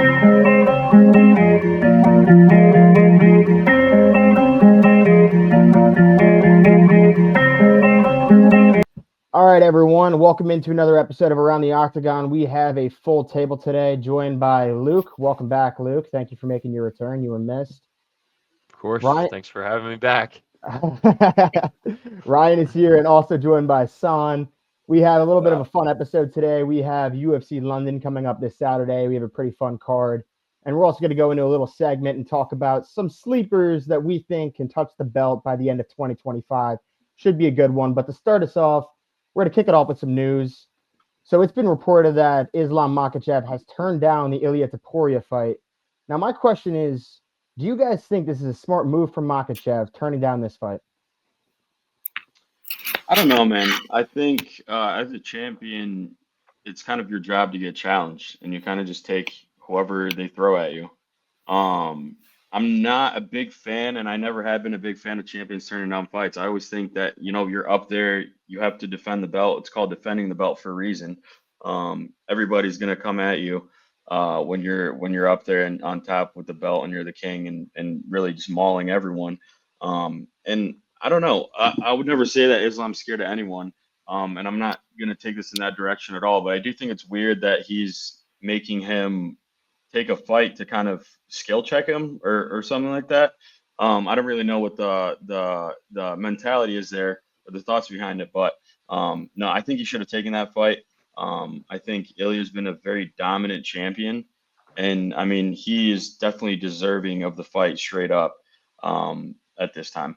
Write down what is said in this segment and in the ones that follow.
All right, everyone. Welcome into another episode of Around the Octagon. We have a full table today, joined by Luke. Welcome back, Luke. Thank you for making your return. You were missed. Of course. Ryan. Thanks for having me back. Ryan is here and also joined by San. We have a little bit of a fun episode today. We have UFC London coming up this Saturday. We have a pretty fun card. And we're also going to go into a little segment and talk about some sleepers that we think can touch the belt by the end of 2025. Should be a good one. But to start us off, we're going to kick it off with some news. So it's been reported that Islam Makhachev has turned down the Ilia Topuria fight. Now, my question is, do you guys think this is a smart move from Makhachev, turning down this fight? I don't know, man. I think as a champion, it's kind of your job to get challenged, and you kind of just take whoever they throw at you. I'm not a big fan, and I never have been a big fan of champions turning down fights. I always think that, you're up there, you have to defend the belt. It's called defending the belt for a reason. Everybody's going to come at you when you're up there and on top with the belt and you're the king and really just mauling everyone. And I don't know. I would never say that Islam's scared of anyone. And I'm not going to take this in that direction at all. But I do think it's weird that he's making him take a fight to kind of skill check him or something like that. I don't really know what the mentality is there or the thoughts behind it, but no, I think he should have taken that fight. I think Ilia's been a very dominant champion, and I mean, he is definitely deserving of the fight straight up at this time.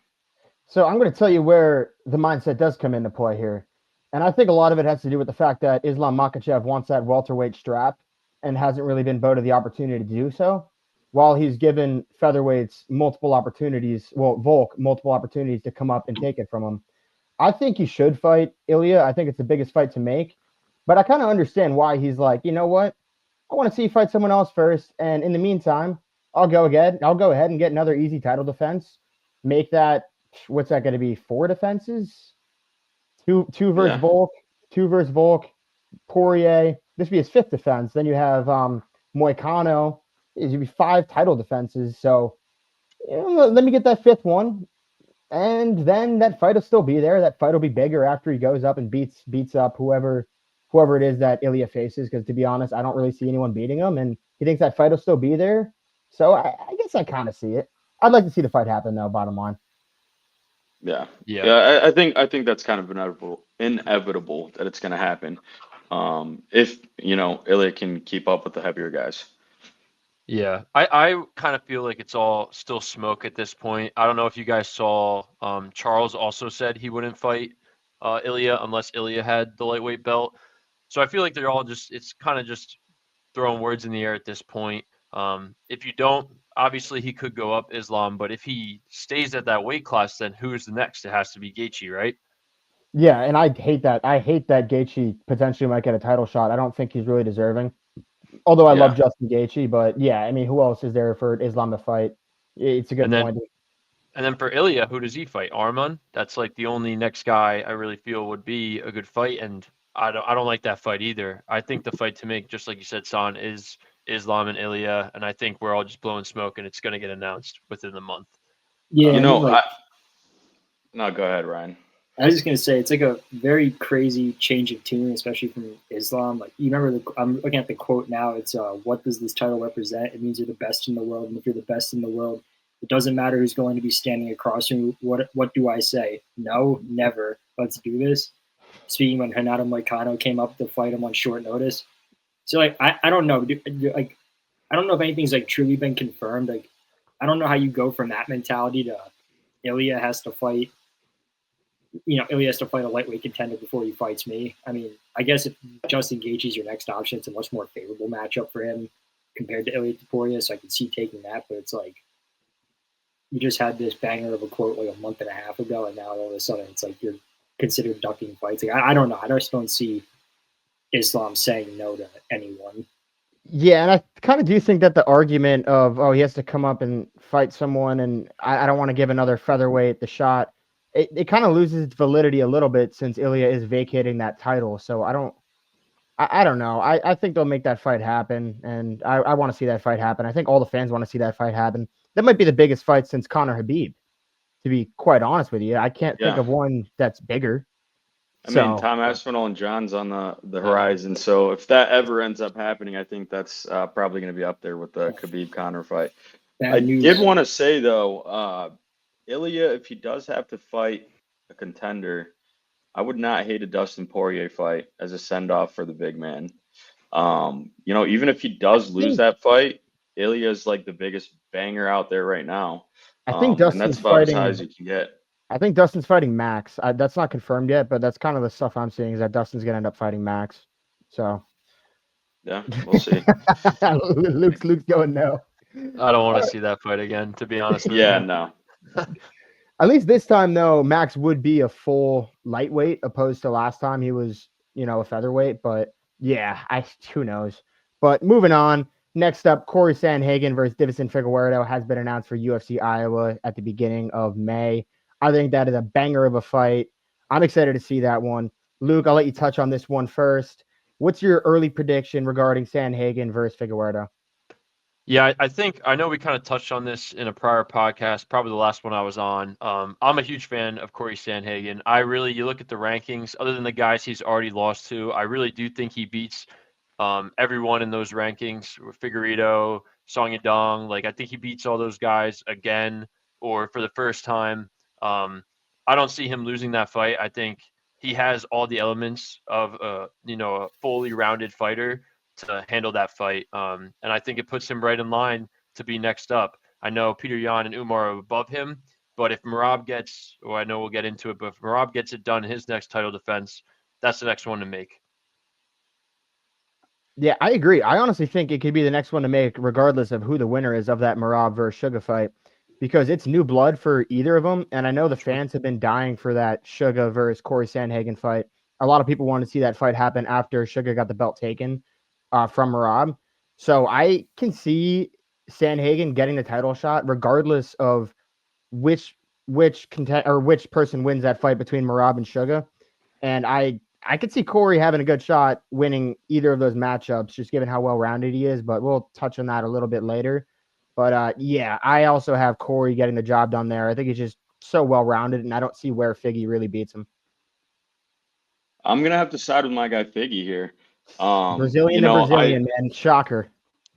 So I'm going to tell you where the mindset does come into play here. And I think a lot of it has to do with the fact that Islam Makhachev wants that welterweight strap and hasn't really been voted the opportunity to do so, while he's given featherweights multiple opportunities, Volk multiple opportunities to come up and take it from him. I think he should fight Ilia. I think it's the biggest fight to make, but I kind of understand why he's like, you know what? I want to see you fight someone else first, and in the meantime, I'll go ahead and get another easy title defense. Make that, what's that going to be? 4 defenses? Two versus Volk, Poirier. This would be his 5th defense. Then you have Moicano. It would be 5 title defenses. So let me get that 5th one. And then that fight will still be there. That fight will be bigger after he goes up and beats up whoever it is that Ilia faces. Because to be honest, I don't really see anyone beating him. And he thinks that fight will still be there. So I guess I kind of see it. I'd like to see the fight happen, though, bottom line. Yeah. I think that's kind of inevitable that it's going to happen. If Ilia can keep up with the heavier guys. Yeah, I kind of feel like it's all still smoke at this point. I don't know if you guys saw, Charles also said he wouldn't fight Ilia unless Ilia had the lightweight belt. So I feel like they're all it's kind of just throwing words in the air at this point. If you don't, obviously he could go up Islam, but if he stays at that weight class, then who's the next? It has to be Gaethje, right? Yeah, and I hate that. I hate that Gaethje potentially might get a title shot. I don't think he's really deserving. Although I love Justin Gaethje, but yeah, I mean, who else is there for Islam to fight? It's a good point. And then for Ilia, who does he fight? Arman? That's like the only next guy I really feel would be a good fight, and I don't like that fight either. I think the fight to make, just like you said, San, is Islam and Ilia, and I think we're all just blowing smoke, and it's going to get announced within the month. Yeah, no, go ahead, Ryan. I was just gonna say it's like a very crazy change of tune, especially from Islam. Like, you remember, I'm looking at the quote now. It's what does this title represent? It means you're the best in the world, and if you're the best in the world, it doesn't matter who's going to be standing across from you. What do I say? No, never. Let's do this. Speaking when Renato Moicano came up to fight him on short notice. So like I don't know. Like, I don't know if anything's like truly been confirmed. Like, I don't know how you go from that mentality to Ilia has to fight. Ilia has to fight a lightweight contender before he fights me. I mean, I guess if Justin Gaethje is your next option, it's a much more favorable matchup for him compared to Ilia Topuria, so I could see taking that. But it's like, you just had this banger of a quote like a month and a half ago, and now all of a sudden it's like you're considered ducking fights. Like, I don't know. I just don't see Islam saying no to anyone. Yeah, and I kind of do think that the argument of, he has to come up and fight someone, and I don't want to give another featherweight the shot, it kind of loses its validity a little bit since Ilia is vacating that title. So I don't I don't know. I think they'll make that fight happen, and I want to see that fight happen. I think all the fans want to see that fight happen. That might be the biggest fight since Conor Habib, to be quite honest with you. I can't think Yeah. of one that's bigger. I mean, So, Tom Aspinall and John's on the horizon. So if that ever ends up happening, I think that's probably going to be up there with the Khabib Conor fight. I did want to say though, Ilia, if he does have to fight a contender, I would not hate a Dustin Poirier fight as a send off for the big man. Even if he does lose that fight, Ilia is like the biggest banger out there right now. I think And that's about as high as you can get. I think Dustin's fighting Max. That's not confirmed yet, but that's kind of the stuff I'm seeing is that Dustin's going to end up fighting Max. So, yeah, we'll see. Luke's going no. I don't want to see that fight again, to be honest with you. Yeah, no. At least this time, though, Max would be a full lightweight opposed to last time he was, a featherweight. But yeah, who knows? But moving on. Next up, Cory Sandhagen versus Deiveson Figueiredo has been announced for UFC Iowa at the beginning of May. I think that is a banger of a fight. I'm excited to see that one. Luke, I'll let you touch on this one first. What's your early prediction regarding Sandhagen versus Figueiredo? Yeah, I know we kind of touched on this in a prior podcast, probably the last one I was on. I'm a huge fan of Cory Sandhagen. You look at the rankings, other than the guys he's already lost to, I really do think he beats everyone in those rankings. Figueiredo, Song Yadong, I think he beats all those guys again or for the first time. I don't see him losing that fight. I think he has all the elements of a fully rounded fighter to handle that fight. And I think it puts him right in line to be next up. I know Peter Yan and Umar are above him, but if Merab I know we'll get into it, but if Merab gets it done in his next title defense, that's the next one to make. Yeah, I agree. I honestly think it could be the next one to make, regardless of who the winner is of that Merab versus Sugar fight, because it's new blood for either of them. And I know the fans have been dying for that Sugar versus Cory Sandhagen fight. A lot of people want to see that fight happen after Sugar got the belt taken from Merab. So I can see Sandhagen getting the title shot, regardless of which person wins that fight between Merab and Sugar. And I could see Cory having a good shot winning either of those matchups, just given how well-rounded he is, but we'll touch on that a little bit later. But, yeah, I also have Cory getting the job done there. I think he's just so well-rounded, and I don't see where Figgy really beats him. I'm going to have to side with my guy Figgy here. Brazilian, man. Shocker.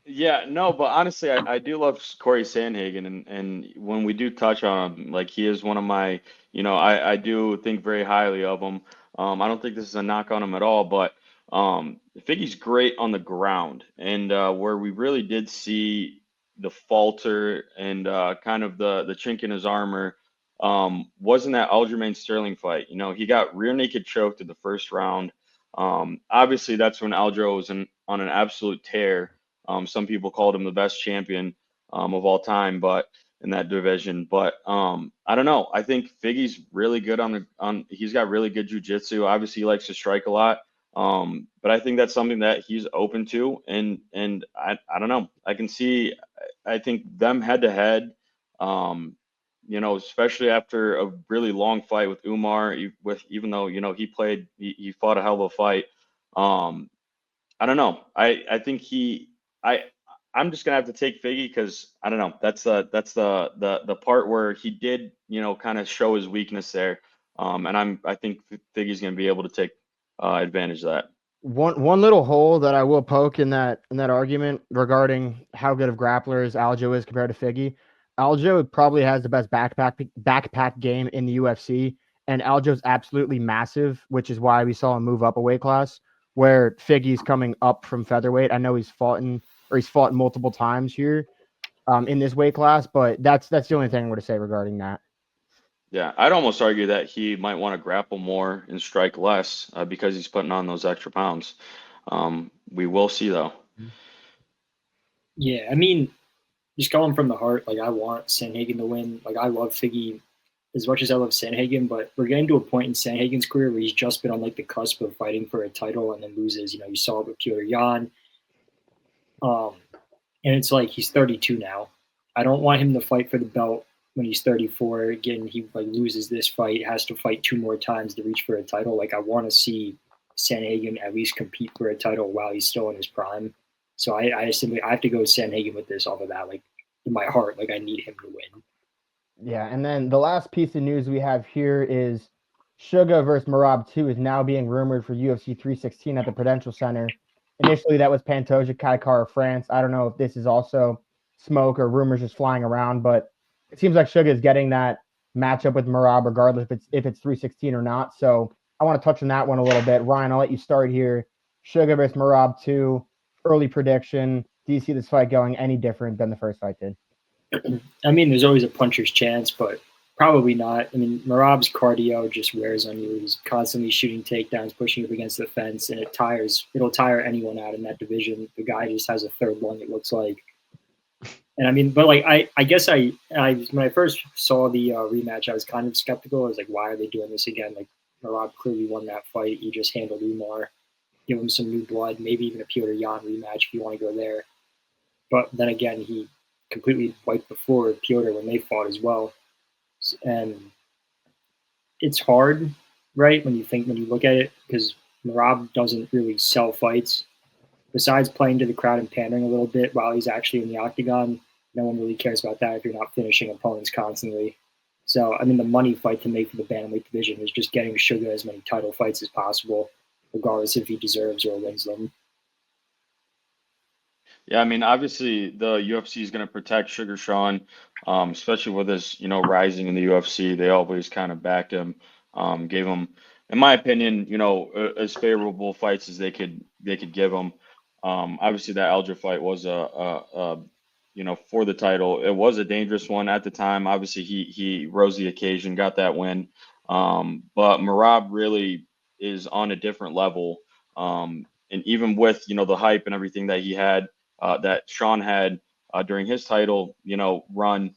Yeah, no, but honestly, I do love Cory Sandhagen, and when we do touch on him, he is one of my, I do think very highly of him. I don't think this is a knock on him at all, but Figgy's great on the ground, and where we really did see the falter and kind of the chink in his armor wasn't that Aljamain Sterling fight. He got rear naked choked in the first round. Obviously, that's when Aljo was on an absolute tear. Some people called him the best champion of all time, but in that division. But I don't know. I think Figgy's really good he's got really good jiu-jitsu. Obviously, he likes to strike a lot. But I think that's something that he's open to. And I don't know. I think them head to head, especially after a really long fight with Umar, even though, he fought a hell of a fight. I don't know. I think I'm just gonna have to take Figgy because I don't know. That's the part where he did, kind of show his weakness there. And I think Figgy's gonna be able to take advantage of that. One little hole that I will poke in that argument regarding how good of grapplers Aljo is compared to Figgy. Aljo probably has the best backpack game in the UFC, and Aljo's absolutely massive, which is why we saw him move up a weight class. Where Figgy's coming up from featherweight. I know he's fought multiple times here in this weight class, but that's the only thing I'm going to say regarding that. Yeah, I'd almost argue that he might want to grapple more and strike less because he's putting on those extra pounds. We will see, though. Yeah, I mean, just going from the heart, I want Sandhagen to win. I love Figgy as much as I love Sandhagen, but we're getting to a point in Sandhagen's career where he's just been on the cusp of fighting for a title and then loses. You saw it with Peter Yan. And it's he's 32 now. I don't want him to fight for the belt when he's 34. Again, he loses this fight, has to fight 2 more times to reach for a title. I want to see Sandhagen at least compete for a title while he's still in his prime. So I have to go Sandhagen with this off of that. Like in my heart, like I need him to win. Yeah, and then the last piece of news we have here is Sugar versus Merab 2 is now being rumored for UFC 316 at the Prudential Center. Initially, that was Pantoja, Kaikara, France. I don't know if this is also smoke or rumors just flying around, but it seems like Sugar is getting that matchup with Merab regardless if it's 316 or not. So I want to touch on that one a little bit. Ryan, I'll let you start here. Sugar versus Merab 2, early prediction. Do you see this fight going any different than the first fight did? I mean, there's always a puncher's chance, but probably not. I mean, Merab's cardio just wears on you. He's constantly shooting takedowns, pushing up against the fence, and it'll tire anyone out in that division. The guy just has a third lung, it looks like. And I mean, but like, I guess when I first saw the rematch, I was kind of skeptical. I was like, why are they doing this again? Like, Merab clearly won that fight. He just handled Umar, give him some new blood, maybe even a Petr Yan rematch if you want to go there. But then again, he completely wiped the floor with Petr when they fought as well. And it's hard, right, when you look at it, because Merab doesn't really sell fights. Besides playing to the crowd and pandering a little bit while he's actually in the octagon, no one really cares about that if you're not finishing opponents constantly. So, I mean, the money fight to make for the Bantamweight division is just getting Sugar as many title fights as possible, regardless if he deserves or wins them. Yeah, I mean, obviously the UFC is going to protect Sugar Sean, especially with his, rising in the UFC. They always kind of backed him, gave him, in my opinion, as favorable fights as they could give him. Obviously that Alger fight was for the title. It was a dangerous one at the time. Obviously he rose the occasion, got that win. But Merab really is on a different level. And even with, the hype and everything that he had, that Sean had during his title, run,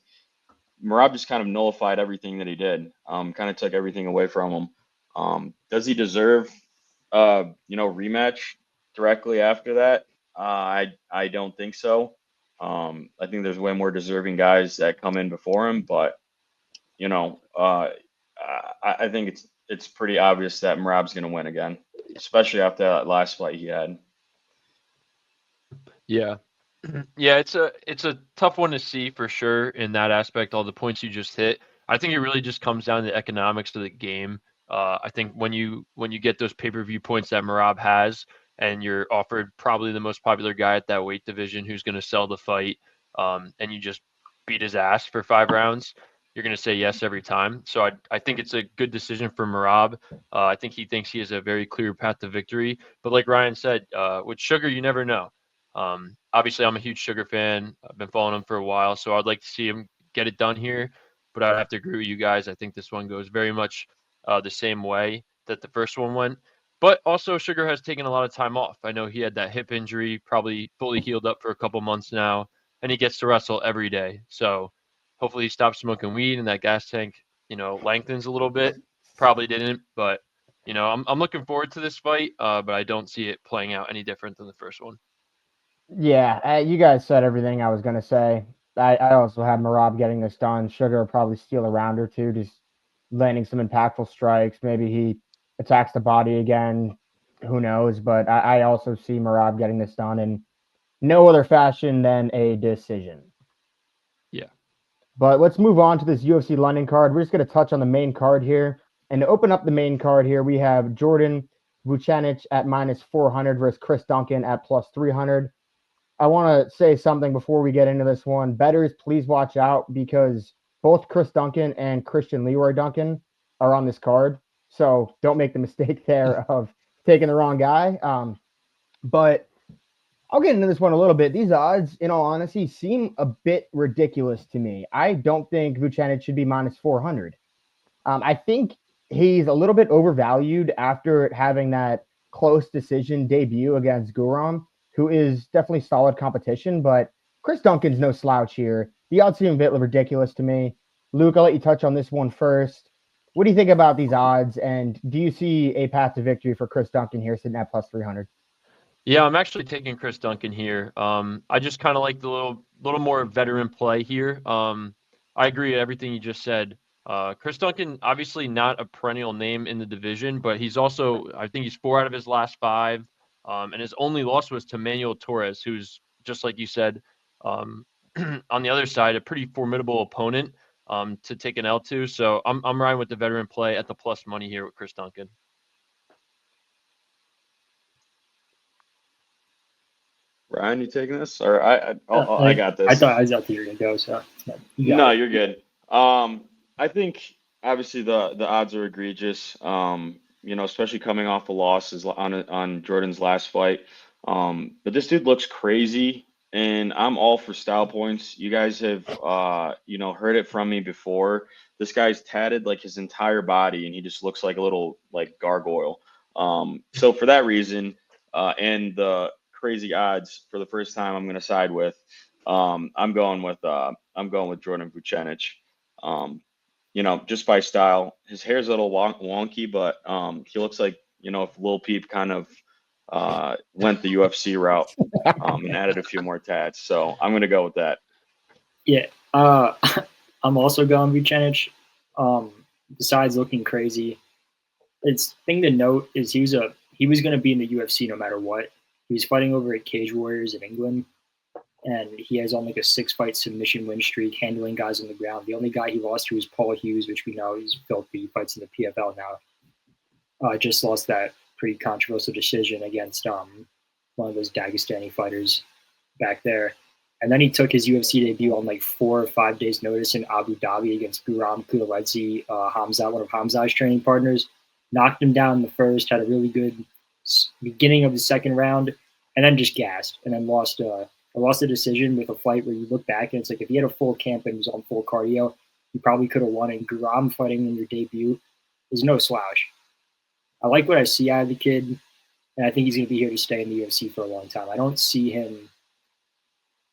Merab just kind of nullified everything that he did. Kind of took everything away from him. Does he deserve, rematch directly after that? I don't think so. I think there's way more deserving guys that come in before him, but I think it's pretty obvious that Merab's going to win again, especially after that last fight he had. Yeah. Yeah, it's a tough one to see for sure in that aspect, all the points you just hit. I think it really just comes down to the economics of the game. I think when you get those pay-per-view points that Merab has, and you're offered probably the most popular guy at that weight division who's going to sell the fight, and you just beat his ass for 5 rounds, you're going to say yes every time. So I think it's a good decision for Merab. I think he thinks he has a very clear path to victory. But like Ryan said, with Sugar, you never know. Obviously, I'm a huge Sugar fan. I've been following him for a while, so I'd like to see him get it done here. But I'd have to agree with you guys. I think this one goes very much the same way that the first one went. But also, Sugar has taken a lot of time off. I know he had that hip injury, probably fully healed up for a couple months now, and he gets to wrestle every day. So hopefully he stops smoking weed and that gas tank, lengthens a little bit. Probably didn't, but I'm looking forward to this fight. But I don't see it playing out any different than the first one. Yeah, you guys said everything I was going to say. I also have Merab getting this done. Sugar will probably steal a round or two, just landing some impactful strikes. Maybe he attacks the body again. Who knows? But I also see Merab getting this done in no other fashion than a decision. Yeah. But let's move on to this UFC London card. We're just going to touch on the main card here. And to open up the main card here, we have Jordan Vucenic at -400 versus Chris Duncan at +300. I want to say something before we get into this one. Bettors, please watch out because both Chris Duncan and Christian Leroy Duncan are on this card. So don't make the mistake there of taking the wrong guy. But I'll get into this one a little bit. These odds, in all honesty, seem a bit ridiculous to me. I don't think Vucenic should be -400. I think he's a little bit overvalued after having that close decision debut against Guram, who is definitely solid competition, but Chris Duncan's no slouch here. The odds seem a bit ridiculous to me. Luke, I'll let you touch on this one first. What do you think about these odds, and do you see a path to victory for Chris Duncan here sitting at +300? Yeah, I'm actually taking Chris Duncan here. I just kind of like the little more veteran play here. I agree with everything you just said. Chris Duncan, obviously not a perennial name in the division, but he's also, I think he's 4 out of his last 5. And his only loss was to Manuel Torres, who's, just like you said, on the other side, a pretty formidable opponent to take an L to. So I'm riding with the veteran play at the plus money here with Chris Duncan. Ryan, you taking this? Or I got this. I thought I was out there you were gonna go, so No, you're good. I think obviously the odds are egregious. Especially coming off a loss on Jordan's last fight. But this dude looks crazy, and I'm all for style points. You guys have heard it from me before. This guy's tatted like his entire body, and he just looks like a little like gargoyle. So for that reason, and the crazy odds for the first time, I'm going to side with. I'm going with Jordan Vucenic. Just by style. His hair's a little wonky, but he looks like if Lil Peep kind of went the UFC route and added a few more tats. So I'm going to go with that. Yeah, I'm also going Vucenic. Besides looking crazy, it's thing to note is he was going to be in the UFC no matter what. He was fighting over at Cage Warriors in England, and he has on like a 6-fight submission win streak, handling guys on the ground. The only guy he lost to was Paul Hughes, which we know he's filthy. He fights in the PFL now. Just lost that pretty controversial decision against one of those Dagestani fighters back there. And then he took his UFC debut on like 4 or 5 days' notice in Abu Dhabi against Guram Kudalidze, Hamza, one of Hamza's training partners. Knocked him down in the first, had a really good beginning of the second round, and then just gassed, and then lost the decision with a fight where you look back and it's like if he had a full camp and was on full cardio, he probably could have won. And Guram fighting in your debut is no slouch. I like what I see out of the kid, and I think he's going to be here to stay in the UFC for a long time. I don't see him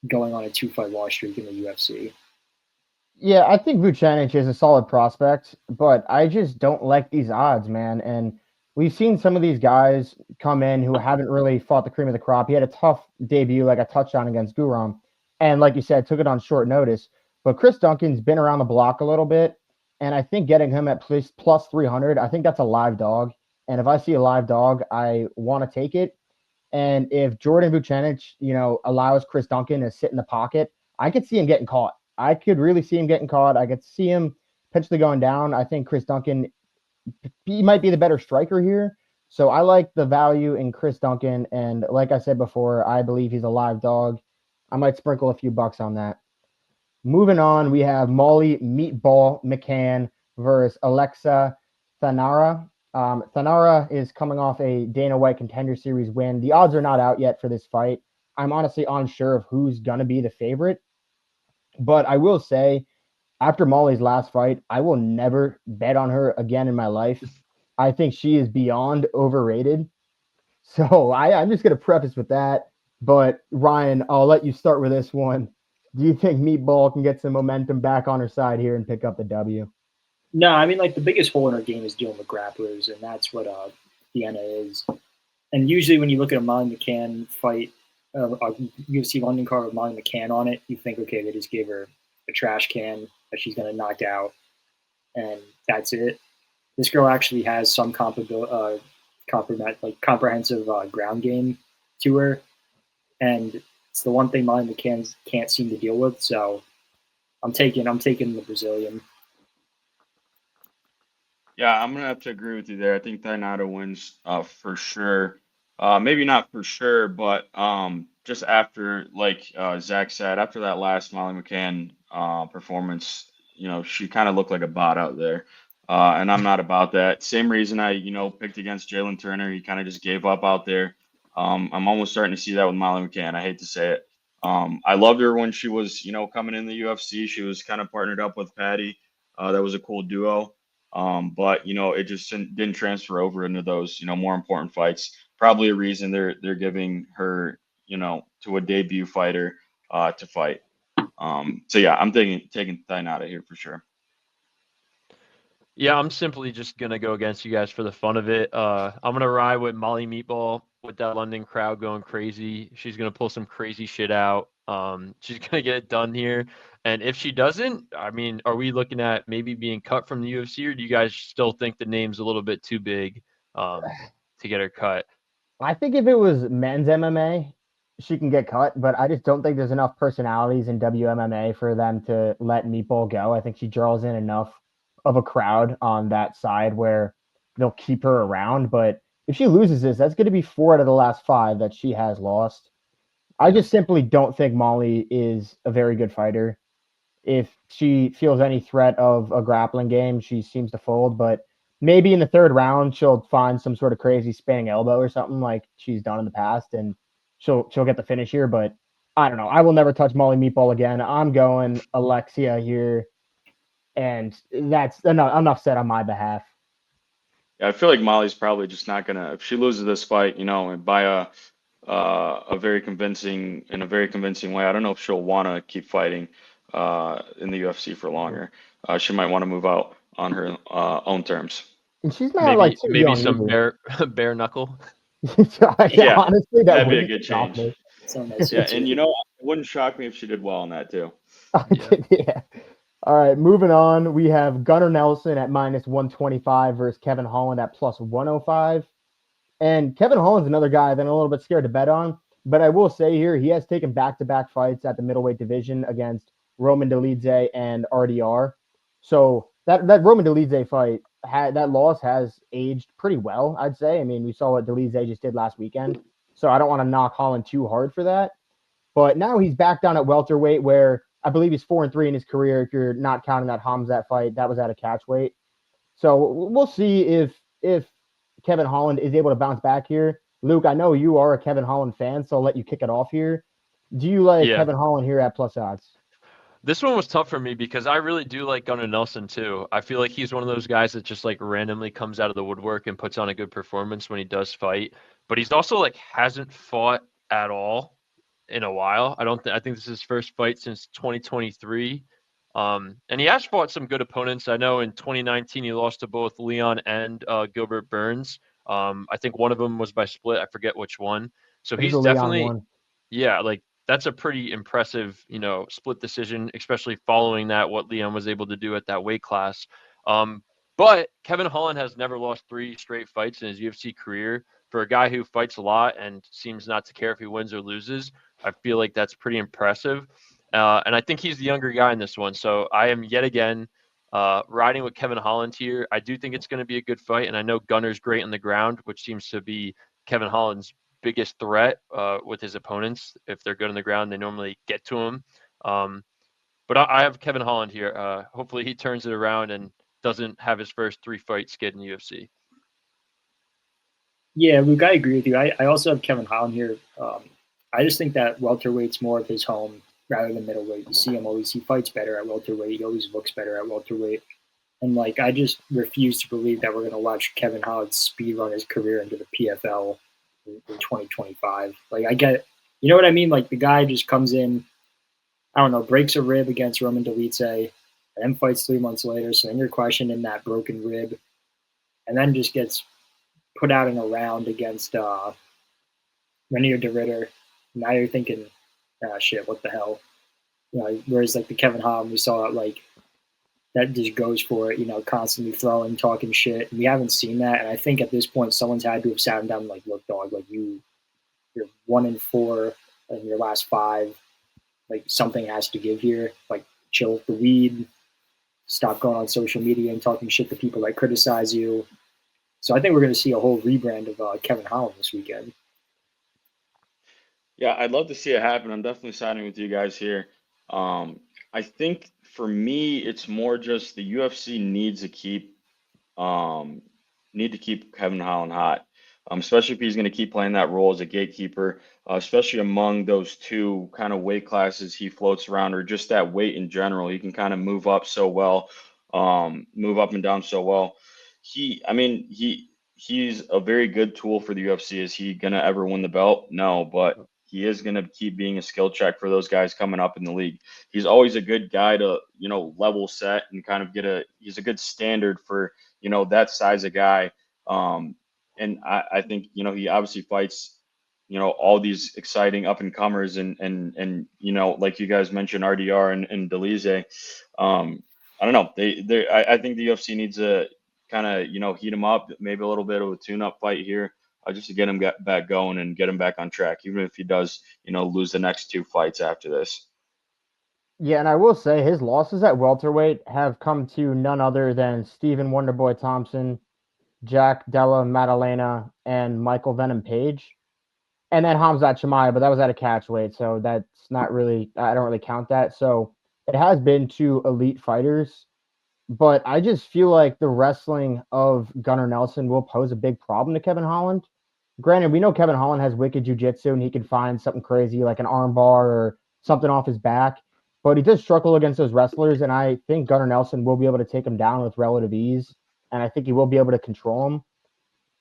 going on a 2-fight loss streak in the UFC. Yeah, I think Vucenic is a solid prospect, but I just don't like these odds, man. And we've seen some of these guys come in who haven't really fought the cream of the crop. He had a tough debut, like a touchdown against Guram, and like you said, took it on short notice. But Chris Duncan's been around the block a little bit, and I think getting him at plus 300, I think that's a live dog. And if I see a live dog, I want to take it. And if Jordan Vucenic, allows Chris Duncan to sit in the pocket, I could see him getting caught. I could really see him getting caught. I could see him potentially going down. I think Chris Duncan, he might be the better striker here. So I like the value in Chris Duncan. And like I said before, I believe he's a live dog. I might sprinkle a few bucks on that. Moving on, we have Molly Meatball McCann versus Alexa Thanara. Thanara is coming off a Dana White Contender Series win. The odds are not out yet for this fight. I'm honestly unsure of who's going to be the favorite. But I will say, after Molly's last fight, I will never bet on her again in my life. I think she is beyond overrated. So I'm just going to preface with that. But Ryan, I'll let you start with this one. Do you think Meatball can get some momentum back on her side here and pick up the W? No, I mean, like the biggest hole in her game is dealing with grapplers, and that's what Vienna is. And usually when you look at a Molly McCann fight, a UFC London card with Molly McCann on it, you think, okay, they just gave her a trash can that she's going to knock out, and that's it. This girl actually has some comprehensive ground game to her, and it's the one thing Molly McCann can't seem to deal with. So I'm taking the Brazilian. Yeah, I'm gonna have to agree with you there. I think Thainata wins for sure. Maybe not for sure, but just after, like Zach said, after that last Molly McCann performance, she kind of looked like a bot out there. And I'm not about that. Same reason I, picked against Jalen Turner. He kind of just gave up out there. I'm almost starting to see that with Molly McCann. I hate to say it. I loved her when she was, coming in the UFC. She was kind of partnered up with Patty. That was a cool duo. But it just didn't transfer over into those, more important fights. Probably a reason they're giving her, to a debut fighter to fight. So yeah, I'm taking Thainata here for sure. Yeah, I'm simply just gonna go against you guys for the fun of it. I'm gonna ride with Molly Meatball with that London crowd going crazy. She's gonna pull some crazy shit out. She's gonna get it done here. And if she doesn't, I mean, are we looking at maybe being cut from the UFC, or do you guys still think the name's a little bit too big to get her cut? I think if it was men's MMA, she can get cut, but I just don't think there's enough personalities in WMMA for them to let Meatball go. I think she draws in enough of a crowd on that side where they'll keep her around. But if she loses this, that's going to be 4 out of the last 5 that she has lost. I just simply don't think Molly is a very good fighter. If she feels any threat of a grappling game, she seems to fold. But maybe in the 3rd round, she'll find some sort of crazy spinning elbow or something like she's done in the past, and she'll get the finish here. But I don't know. I will never touch Molly Meatball again. I'm going Alexia here, and that's enough said on my behalf. Yeah, I feel like Molly's probably just not gonna, if she loses this fight, and by a very convincing way. I don't know if she'll want to keep fighting in the UFC for longer. She might want to move out on her own terms. And she's not like too maybe young some either. bare knuckle. Yeah, honestly, that'd be a good change. Yeah, and it wouldn't shock me if she did well on that too. Yeah. All right, moving on. We have Gunnar Nelson at -125 versus Kevin Holland at +105. And Kevin Holland's another guy that I'm a little bit scared to bet on. But I will say here, he has taken back-to-back fights at the middleweight division against Roman Dolidze and RDR. So that Roman Dolidze fight, that loss has aged pretty well, I'd say. I mean, we saw what Dolidze just did last weekend. So I don't want to knock Holland too hard for that. But now he's back down at welterweight, where I believe he's 4-3 in his career. If you're not counting that Hamzat fight, that was at a catchweight. So we'll see if Kevin Holland is able to bounce back here. Luke, I know you are a Kevin Holland fan, so I'll let you kick it off here. Do you like Kevin Holland here at plus odds? This one was tough for me because I really do like Gunnar Nelson too. I feel like he's one of those guys that just like randomly comes out of the woodwork and puts on a good performance when he does fight. But he's also like hasn't fought at all in a while. I think this is his first fight since 2023. And he has fought some good opponents. I know in 2019 he lost to both Leon and Gilbert Burns. I think one of them was by split. I forget which one. So he's definitely, like that's a pretty impressive, split decision, especially following that, what Leon was able to do at that weight class. But Kevin Holland has never lost 3 straight fights in his UFC career. For a guy who fights a lot and seems not to care if he wins or loses, I feel like that's pretty impressive. And I think he's the younger guy in this one. So I am yet again riding with Kevin Holland here. I do think it's going to be a good fight. And I know Gunnar's great on the ground, which seems to be Kevin Holland's biggest threat with his opponents. If they're good on the ground, they normally get to him. But I have Kevin Holland here. Hopefully he turns it around and doesn't have his first 3 fight skid in the UFC. Yeah, Luke, I agree with you. I also have Kevin Holland here. I just think that welterweight's more of his home rather than middleweight. You see him always, he fights better at welterweight. He always looks better at welterweight. And, I just refuse to believe that we're going to watch Kevin Holland speed run his career into the PFL in 2025. I get, you know what I mean? The guy just comes in, I don't know, breaks a rib against Roman Dolidze, and then fights 3 months later. So then you're questioning that broken rib, and then just gets put out in a round against Renier de Ridder. Now you're thinking, shit, what the hell? Whereas the Kevin Holland, we saw that just goes for it, constantly throwing, talking shit. And we haven't seen that. And I think at this point, someone's had to have sat him down and look, dog, you're 1-4 in your last 5. Something has to give here. Chill with the weed, stop going on social media and talking shit to people that criticize you. So I think we're going to see a whole rebrand of Kevin Holland this weekend. Yeah, I'd love to see it happen. I'm definitely siding with you guys here. I think for me, it's more just the UFC needs to keep Kevin Holland hot, especially if he's going to keep playing that role as a gatekeeper, especially among those 2 kind of weight classes he floats around, or just that weight in general. He can kind of move up so well, move up and down so well. He's a very good tool for the UFC. Is he going to ever win the belt? No, but he is going to keep being a skill check for those guys coming up in the league. He's always a good guy to, level set and kind of he's a good standard for, that size of guy. And I think, he obviously fights all these exciting up and comers and like you guys mentioned, RDR and Delize. I don't know. I think the UFC needs to kind of heat him up, maybe a little bit of a tune-up fight here, just to get him back going and get him back on track, even if he does lose the next 2 fights after this. Yeah, and I will say his losses at welterweight have come to none other than Stephen Wonderboy Thompson, Jack Della Maddalena, and Michael Venom Page. And then Hamzat Chimaev, but that was at a catch weight, so that's not really, I don't really count that. So it has been 2 elite fighters, but I just feel like the wrestling of Gunnar Nelson will pose a big problem to Kevin Holland. Granted, we know Kevin Holland has wicked jiu-jitsu and he can find something crazy like an armbar or something off his back, but he does struggle against those wrestlers, and I think Gunnar Nelson will be able to take him down with relative ease, and I think he will be able to control him.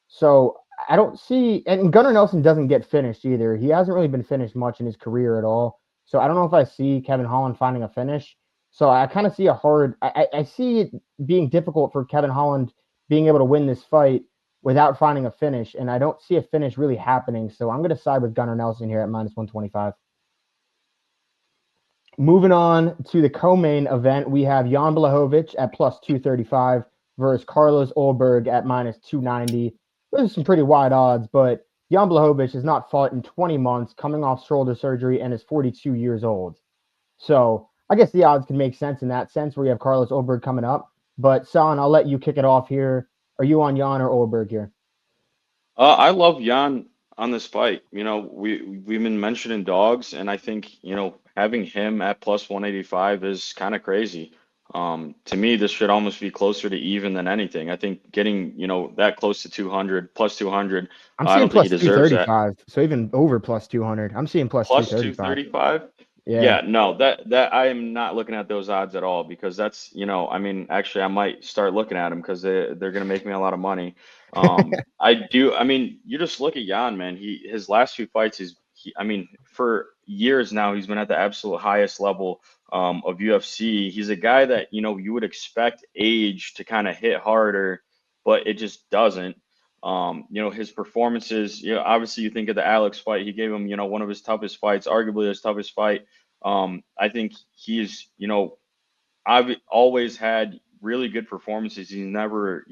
So I don't see, and Gunnar Nelson doesn't get finished either. He hasn't really been finished much in his career at all. So I don't know if I see Kevin Holland finding a finish. So I kind of see I see it being difficult for Kevin Holland being able to win this fight without finding a finish. And I don't see a finish really happening. So I'm going to side with Gunnar Nelson here at -125. Moving on to the co-main event, we have Jan Błachowicz at +235 versus Carlos Ulberg at -290. Those are some pretty wide odds, but Jan Błachowicz has not fought in 20 months, coming off shoulder surgery, and is 42 years old. So I guess the odds can make sense in that sense, where you have Carlos Ulberg coming up. But San, I'll let you kick it off here. Are you on Jan or Ulberg here? I love Jan on this fight. We've been mentioning dogs, and I think having him at +185 is kind of crazy. To me, this should almost be closer to even than anything. I think getting that close to 200 +200. I'm I seeing don't think he deserves that. +235, so even over +200. I'm seeing +235. +235. Yeah. Yeah, no, that I am not looking at those odds at all, because that's I mean, actually, I might start looking at them because they're going to make me a lot of money. I mean, you just look at Jan, man. His last 2 fights, I mean, for years now, he's been at the absolute highest level of UFC. He's a guy that you would expect age to kind of hit harder, but it just doesn't. His performances, obviously you think of the Alex fight, he gave him, one of his toughest fights, arguably his toughest fight. I think he's, I've always had really good performances. He's never,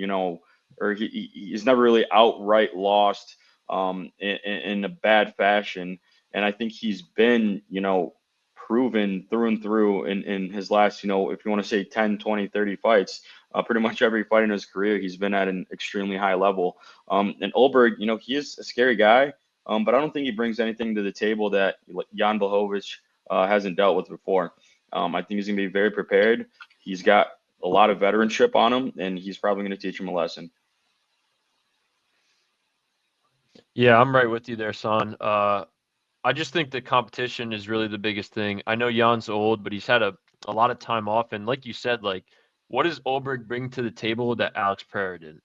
or he's never really outright lost in a bad fashion. And I think he's been, proven through and through in his last, if you want to say 10, 20, 30 fights. Pretty much every fight in his career, he's been at an extremely high level. And Ulberg, he is a scary guy, but I don't think he brings anything to the table that Jan Błachowicz hasn't dealt with before. I think he's going to be very prepared. He's got a lot of veteranship on him, and he's probably going to teach him a lesson. Yeah, I'm right with you there, Son. I just think the competition is really the biggest thing. I know Jan's old, but he's had a lot of time off. And like you said, what does Ulberg bring to the table that Alex Pereira didn't?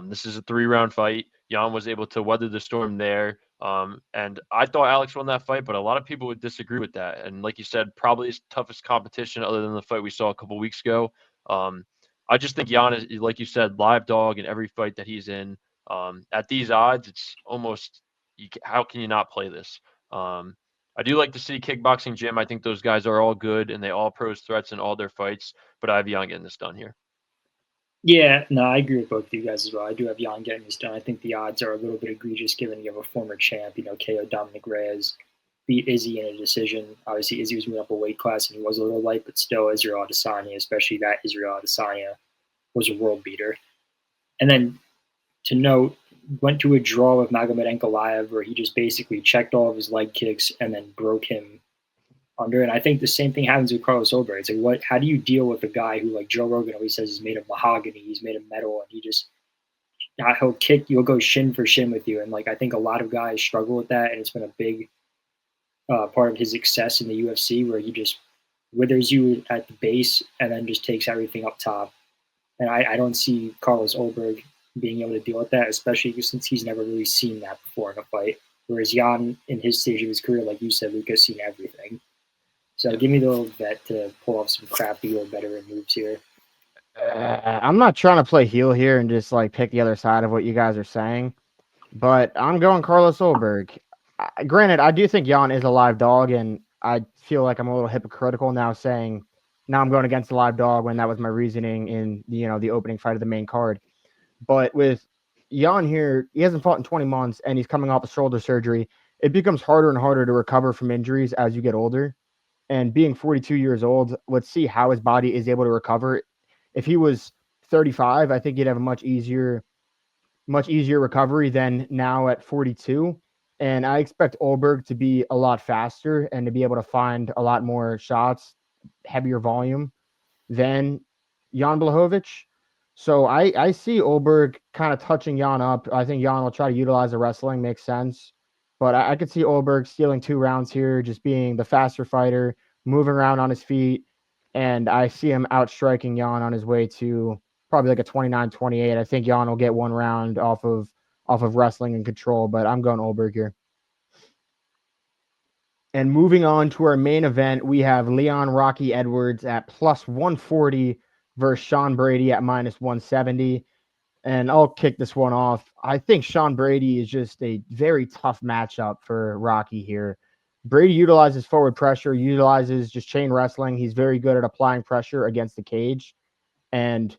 This is a 3-round fight. Jan was able to weather the storm there. And I thought Alex won that fight, but a lot of people would disagree with that. And like you said, probably his toughest competition other than the fight we saw a couple weeks ago. I just think Jan is, like you said, live dog in every fight that he's in. At these odds, it's almost, how can you not play this? I do like the City Kickboxing Gym. I think those guys are all good, and they all pose threats in all their fights, but I have Jan getting this done here. Yeah, no, I agree with both of you guys as well. I do have Jan getting this done. I think the odds are a little bit egregious given you have a former champ, KO Dominic Reyes, beat Izzy in a decision. Obviously, Izzy was moving up a weight class, and he was a little light, but still, Israel Adesanya, especially that Israel Adesanya, was a world beater. And then, to note, went to a draw with Magomed Ankalaev where he just basically checked all of his leg kicks and then broke him under. And I think the same thing happens with Carlos Ulberg. It's like, how do you deal with a guy who, like Joe Rogan always says, is made of mahogany, he's made of metal, and he'll go shin for shin with you. And I think a lot of guys struggle with that, and it's been a big part of his success in the UFC, where he just withers you at the base and then just takes everything up top. And I don't see Carlos Ulberg being able to deal with that, especially since he's never really seen that before in a fight. Whereas Jan, in his stage of his career, like you said, Luca's seen everything. So give me the little vet to pull off some crafty little veteran moves here. I'm not trying to play heel here and just pick the other side of what you guys are saying, but I'm going Carlos Ulberg. Granted, I do think Jan is a live dog, and I feel like I'm a little hypocritical now saying now I'm going against the live dog when that was my reasoning in the opening fight of the main card. But with Jan here, he hasn't fought in 20 months, and he's coming off a shoulder surgery. It becomes harder and harder to recover from injuries as you get older. And being 42 years old, let's see how his body is able to recover. If he was 35, I think he'd have a much easier recovery than now at 42. And I expect Ulberg to be a lot faster and to be able to find a lot more shots, heavier volume than Jan Błachowicz. So I see Ulberg kind of touching Jan up. I think Jan will try to utilize the wrestling, makes sense. But I could see Ulberg stealing 2 rounds here, just being the faster fighter, moving around on his feet. And I see him outstriking Jan on his way to probably like a 29-28. I think Jan will get 1 round off of wrestling and control, but I'm going Ulberg here. And moving on to our main event, we have Leon Rocky Edwards at plus 140 versus Sean Brady at minus 170. And I'll kick this one off. I think Sean Brady is just a very tough matchup for Rocky here. Brady utilizes forward pressure, utilizes just chain wrestling. He's very good at applying pressure against the cage. And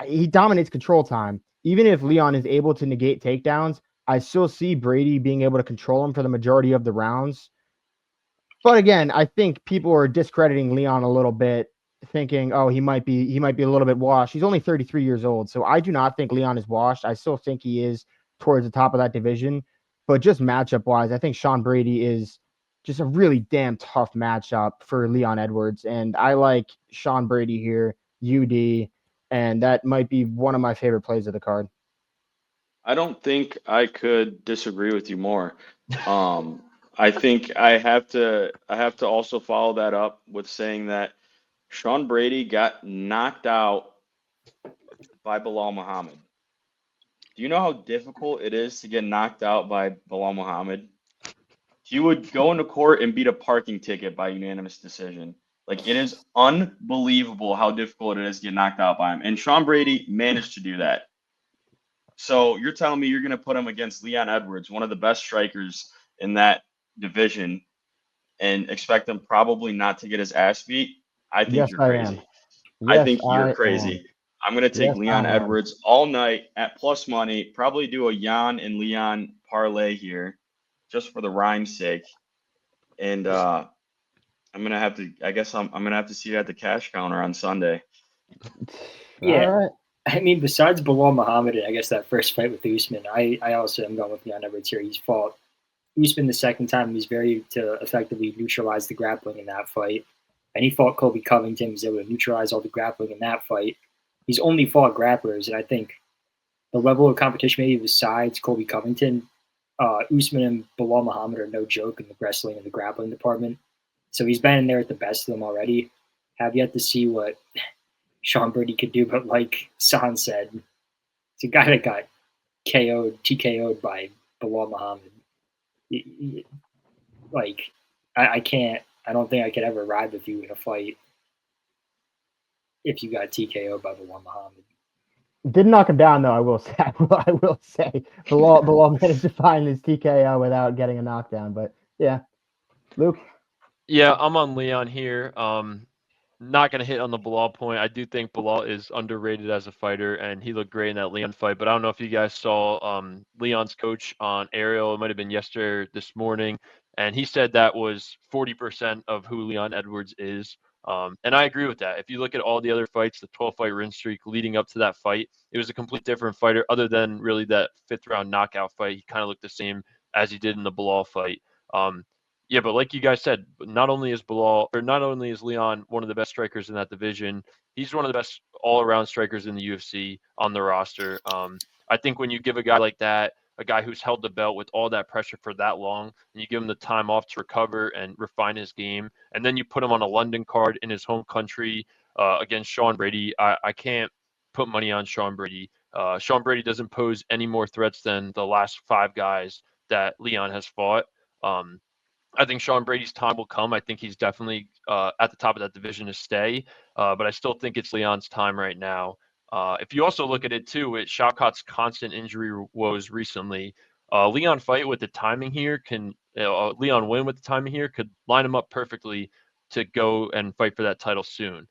he dominates control time. Even if Leon is able to negate takedowns, I still see Brady being able to control him for the majority of the rounds. But again, I think people are discrediting Leon a little bit, thinking, oh, he might be a little bit washed. He's only 33 years old. So I do not think Leon is washed. I still think he is towards the top of that division. But just matchup wise, I think Sean Brady is just a really damn tough matchup for Leon Edwards. And I like Sean Brady here, UD, and that might be one of my favorite plays of the card. I don't think I could disagree with you more. I think I have to also follow that up with saying that Sean Brady got knocked out by Bilal Muhammad. Do you know how difficult it is to get knocked out by Bilal Muhammad? He would go into court and beat a parking ticket by unanimous decision. Like, it is unbelievable how difficult it is to get knocked out by him. And Sean Brady managed to do that. So you're telling me you're going to put him against Leon Edwards, one of the best strikers in that division, and expect him probably not to get his ass beat? I think Yes, you're I crazy. am. Yes, I think you're I crazy. am. I'm going to take Yes, Leon I am. Edwards all night at plus money, probably do a Jan and Leon parlay here just for the rhyme's sake. And I'm going to have to, I guess I'm going to have to see you at the cash counter on Sunday. Yeah. All right. I mean, besides Bilal Muhammad, I guess that first fight with Usman, I also am going with Leon Edwards here. He's fought Usman the second time. He's very to effectively neutralize the grappling in that fight. And he fought Colby Covington. He was able to neutralize all the grappling in that fight. He's only fought grapplers, and I think the level of competition, maybe besides Colby Covington, Usman and Bilal Muhammad are no joke in the wrestling and the grappling department. So he's been in there at the best of them already. Have yet to see what Sean Brady could do, but like San said, it's a guy that got TKO'd by Bilal Muhammad. Like, I can't, I don't think I could ever ride with you in a fight if you got TKO'd by Bilal Muhammad. Didn't knock him down, though, I will say. I will say. Bilal managed to find his TKO without getting a knockdown. But, yeah. Luke? Yeah, I'm on Leon here. Not going to hit on the Bilal point. I do think Bilal is underrated as a fighter, and he looked great in that Leon fight. But I don't know if you guys saw Leon's coach on Ariel. It might have been yesterday or this morning. And he said that was 40% of who Leon Edwards is. And I agree with that. If you look at all the other fights, the 12-fight win streak leading up to that fight, it was a complete different fighter other than really that 5th-round knockout fight. He kind of looked the same as he did in the Bilal fight. Yeah, but like you guys said, not only is Leon one of the best strikers in that division, he's one of the best all-around strikers in the UFC on the roster. I think when you give a guy like that, a guy who's held the belt with all that pressure for that long, and you give him the time off to recover and refine his game, and then you put him on a London card in his home country against Sean Brady, I can't put money on Sean Brady. Sean Brady doesn't pose any more threats than the last 5 guys that Leon has fought. I think Sean Brady's time will come. I think he's definitely at the top of that division to stay, but I still think it's Leon's time right now. If you also look at it too, with Shavkat's constant injury woes recently, Leon fight with the timing here can Leon win with the timing here could line him up perfectly to go and fight for that title soon.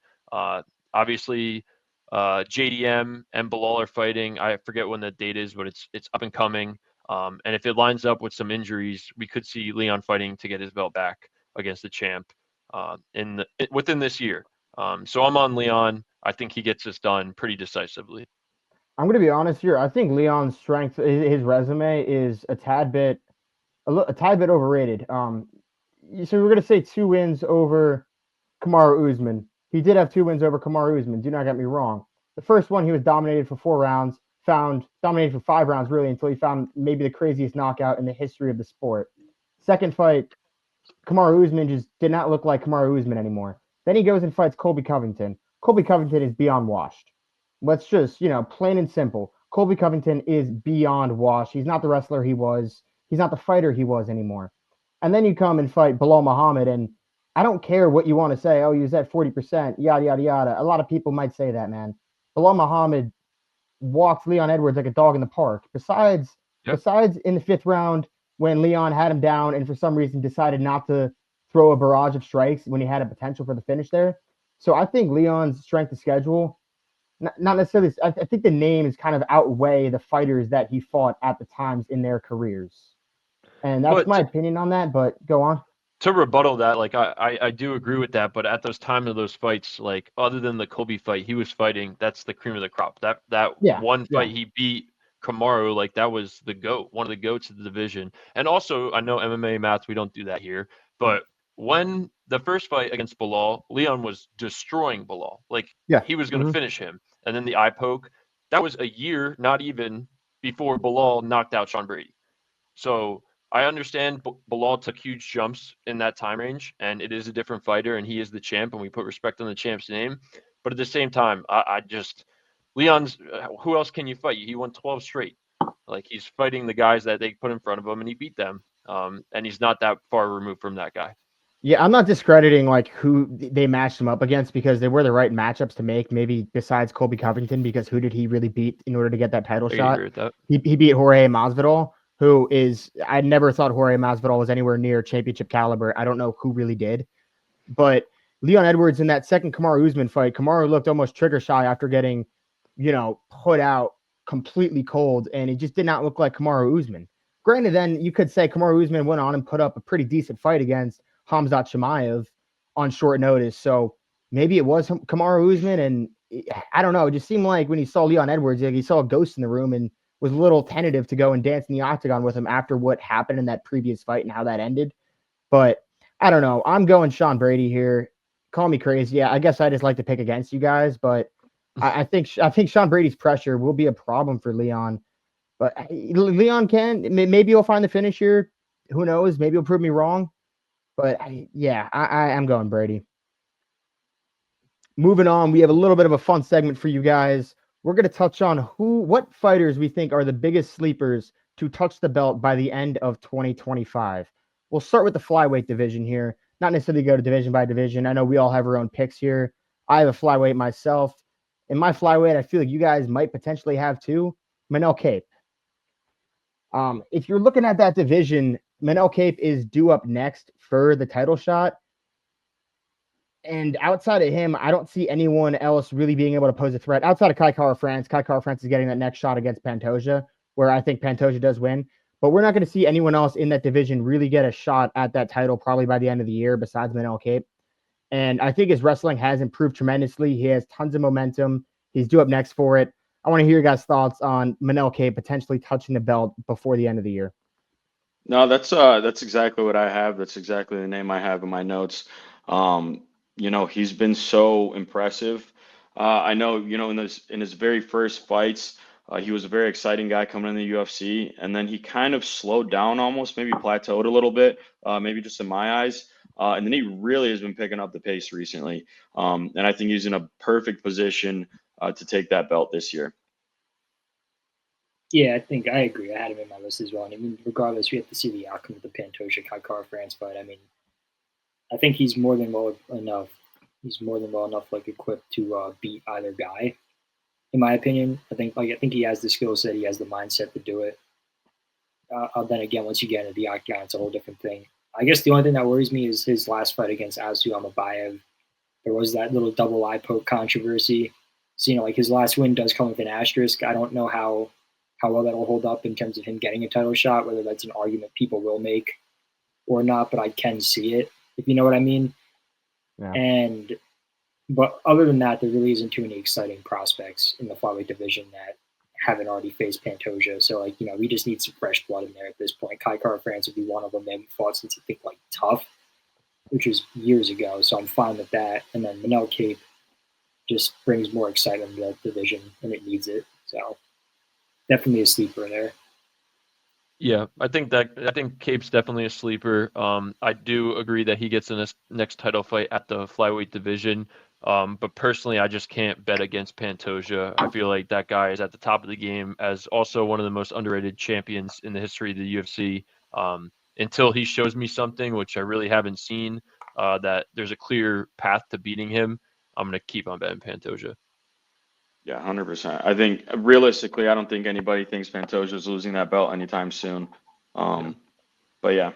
Obviously, JDM and Bilal are fighting. I forget when the date is, but it's up and coming. And if it lines up with some injuries, we could see Leon fighting to get his belt back against the champ within this year. So I'm on Leon. I think he gets this done pretty decisively. I'm going to be honest here. I think Leon's strength, his resume is a tad bit overrated. So we're going to say 2 wins over Kamaru Usman. He did have 2 wins over Kamaru Usman. Do not get me wrong. The first one, he was dominated for 4 rounds, dominated for 5 rounds, really, until he found maybe the craziest knockout in the history of the sport. Second fight, Kamaru Usman just did not look like Kamaru Usman anymore. Then he goes and fights Colby Covington. Colby Covington is beyond washed. Let's just, plain and simple. Colby Covington is beyond washed. He's not the wrestler he was. He's not the fighter he was anymore. And then you come and fight Bilal Muhammad, and I don't care what you want to say. Oh, he was at 40%, yada, yada, yada. A lot of people might say that, man. Bilal Muhammad walked Leon Edwards like a dog in the park. Besides in the 5th round when Leon had him down and for some reason decided not to throw a barrage of strikes when he had a potential for the finish there. So I think Leon's strength of schedule, not necessarily, I think the names kind of outweigh the fighters that he fought at the times in their careers. And that's my opinion on that, but go on. To rebuttal that, like I do agree with that, but at those times of those fights, like other than the Colby fight, he was fighting, that's the cream of the crop. That one fight he beat Kamaru, like that was the GOAT, one of the GOATs of the division. And also, I know MMA Mats, we don't do that here, but when the first fight against Bilal, Leon was destroying Bilal. Like he was going to finish him. And then the eye poke, that was a year, not even before Bilal knocked out Sean Brady. So I understand Bilal took huge jumps in that time range, and it is a different fighter, and he is the champ, and we put respect on the champ's name. But at the same time, Leon's, who else can you fight? He won 12 straight. Like, he's fighting the guys that they put in front of him, and he beat them. And he's not that far removed from that guy. Yeah, I'm not discrediting like who they matched him up against because they were the right matchups to make. Maybe besides Colby Covington, because who did he really beat in order to get that title shot? He beat Jorge Masvidal, who is, I never thought Jorge Masvidal was anywhere near championship caliber. I don't know who really did, but Leon Edwards in that second Kamaru Usman fight, Kamaru looked almost trigger shy after getting, put out completely cold, and it just did not look like Kamaru Usman. Granted, then you could say Kamaru Usman went on and put up a pretty decent fight against Khamzat Chimaev on short notice. So maybe it was Kamaru Usman, and I don't know. It just seemed like when he saw Leon Edwards, like he saw a ghost in the room and was a little tentative to go and dance in the octagon with him after what happened in that previous fight and how that ended. But I don't know. I'm going Sean Brady here. Call me crazy. Yeah, I guess I just like to pick against you guys, but I think Sean Brady's pressure will be a problem for Leon. But Leon maybe he'll find the finish here. Who knows? Maybe he'll prove me wrong. But I'm going Brady. Moving on, we have a little bit of a fun segment for you guys. We're going to touch on what fighters we think are the biggest sleepers to touch the belt by the end of 2025. We'll start with the flyweight division here. Not necessarily go to division by division. I know we all have our own picks here. I have a flyweight myself. In my flyweight, I feel like you guys might potentially have too. Manel Kape. If you're looking at that division, Manel Kape is due up next for the title shot. And outside of him, I don't see anyone else really being able to pose a threat. Outside of Kai Kara France, Kai Kara France is getting that next shot against Pantoja, where I think Pantoja does win. But we're not going to see anyone else in that division really get a shot at that title probably by the end of the year besides Manel Kape. And I think his wrestling has improved tremendously. He has tons of momentum. He's due up next for it. I want to hear your guys' thoughts on Manel Kape potentially touching the belt before the end of the year. No, that's exactly what I have. That's exactly the name I have in my notes. He's been so impressive. I know, in his very first fights, he was a very exciting guy coming in the UFC, and then he kind of slowed down almost, maybe plateaued a little bit, maybe just in my eyes. And then he really has been picking up the pace recently. And I think he's in a perfect position to take that belt this year. Yeah, I think I agree. I had him in my list as well. And I mean, regardless, we have to see the outcome of the Pantoja Kai Kara France fight. I mean, I think he's more than well enough. He's more than well enough, equipped to beat either guy. In my opinion, I think he has the skill set. He has the mindset to do it. then again, once you get into the octagon, it's a whole different thing. I guess the only thing that worries me is his last fight against Azu Amabayev. There was that little double eye poke controversy. So, like his last win does come with an asterisk. I don't know how well that'll hold up in terms of him getting a title shot, whether that's an argument people will make or not, but I can see it, if you know what I mean. Yeah. But other than that, there really isn't too many exciting prospects in the flyweight division that haven't already faced Pantoja. So, we just need some fresh blood in there at this point. Kai Kara-France would be one of them. They haven't fought since, I think, Tough, which was years ago. So I'm fine with that. And then Manel Cape just brings more excitement to that division, and it needs it. So definitely a sleeper in there. Yeah, I think Cape's definitely a sleeper. I do agree that he gets in this next title fight at the flyweight division. But personally, I just can't bet against Pantoja. I feel like that guy is at the top of the game as also one of the most underrated champions in the history of the UFC. Until he shows me something, which I really haven't seen, that there's a clear path to beating him, I'm going to keep on betting Pantoja. Yeah, 100%. I think realistically, I don't think anybody thinks Pantoja is losing that belt anytime soon. But yeah.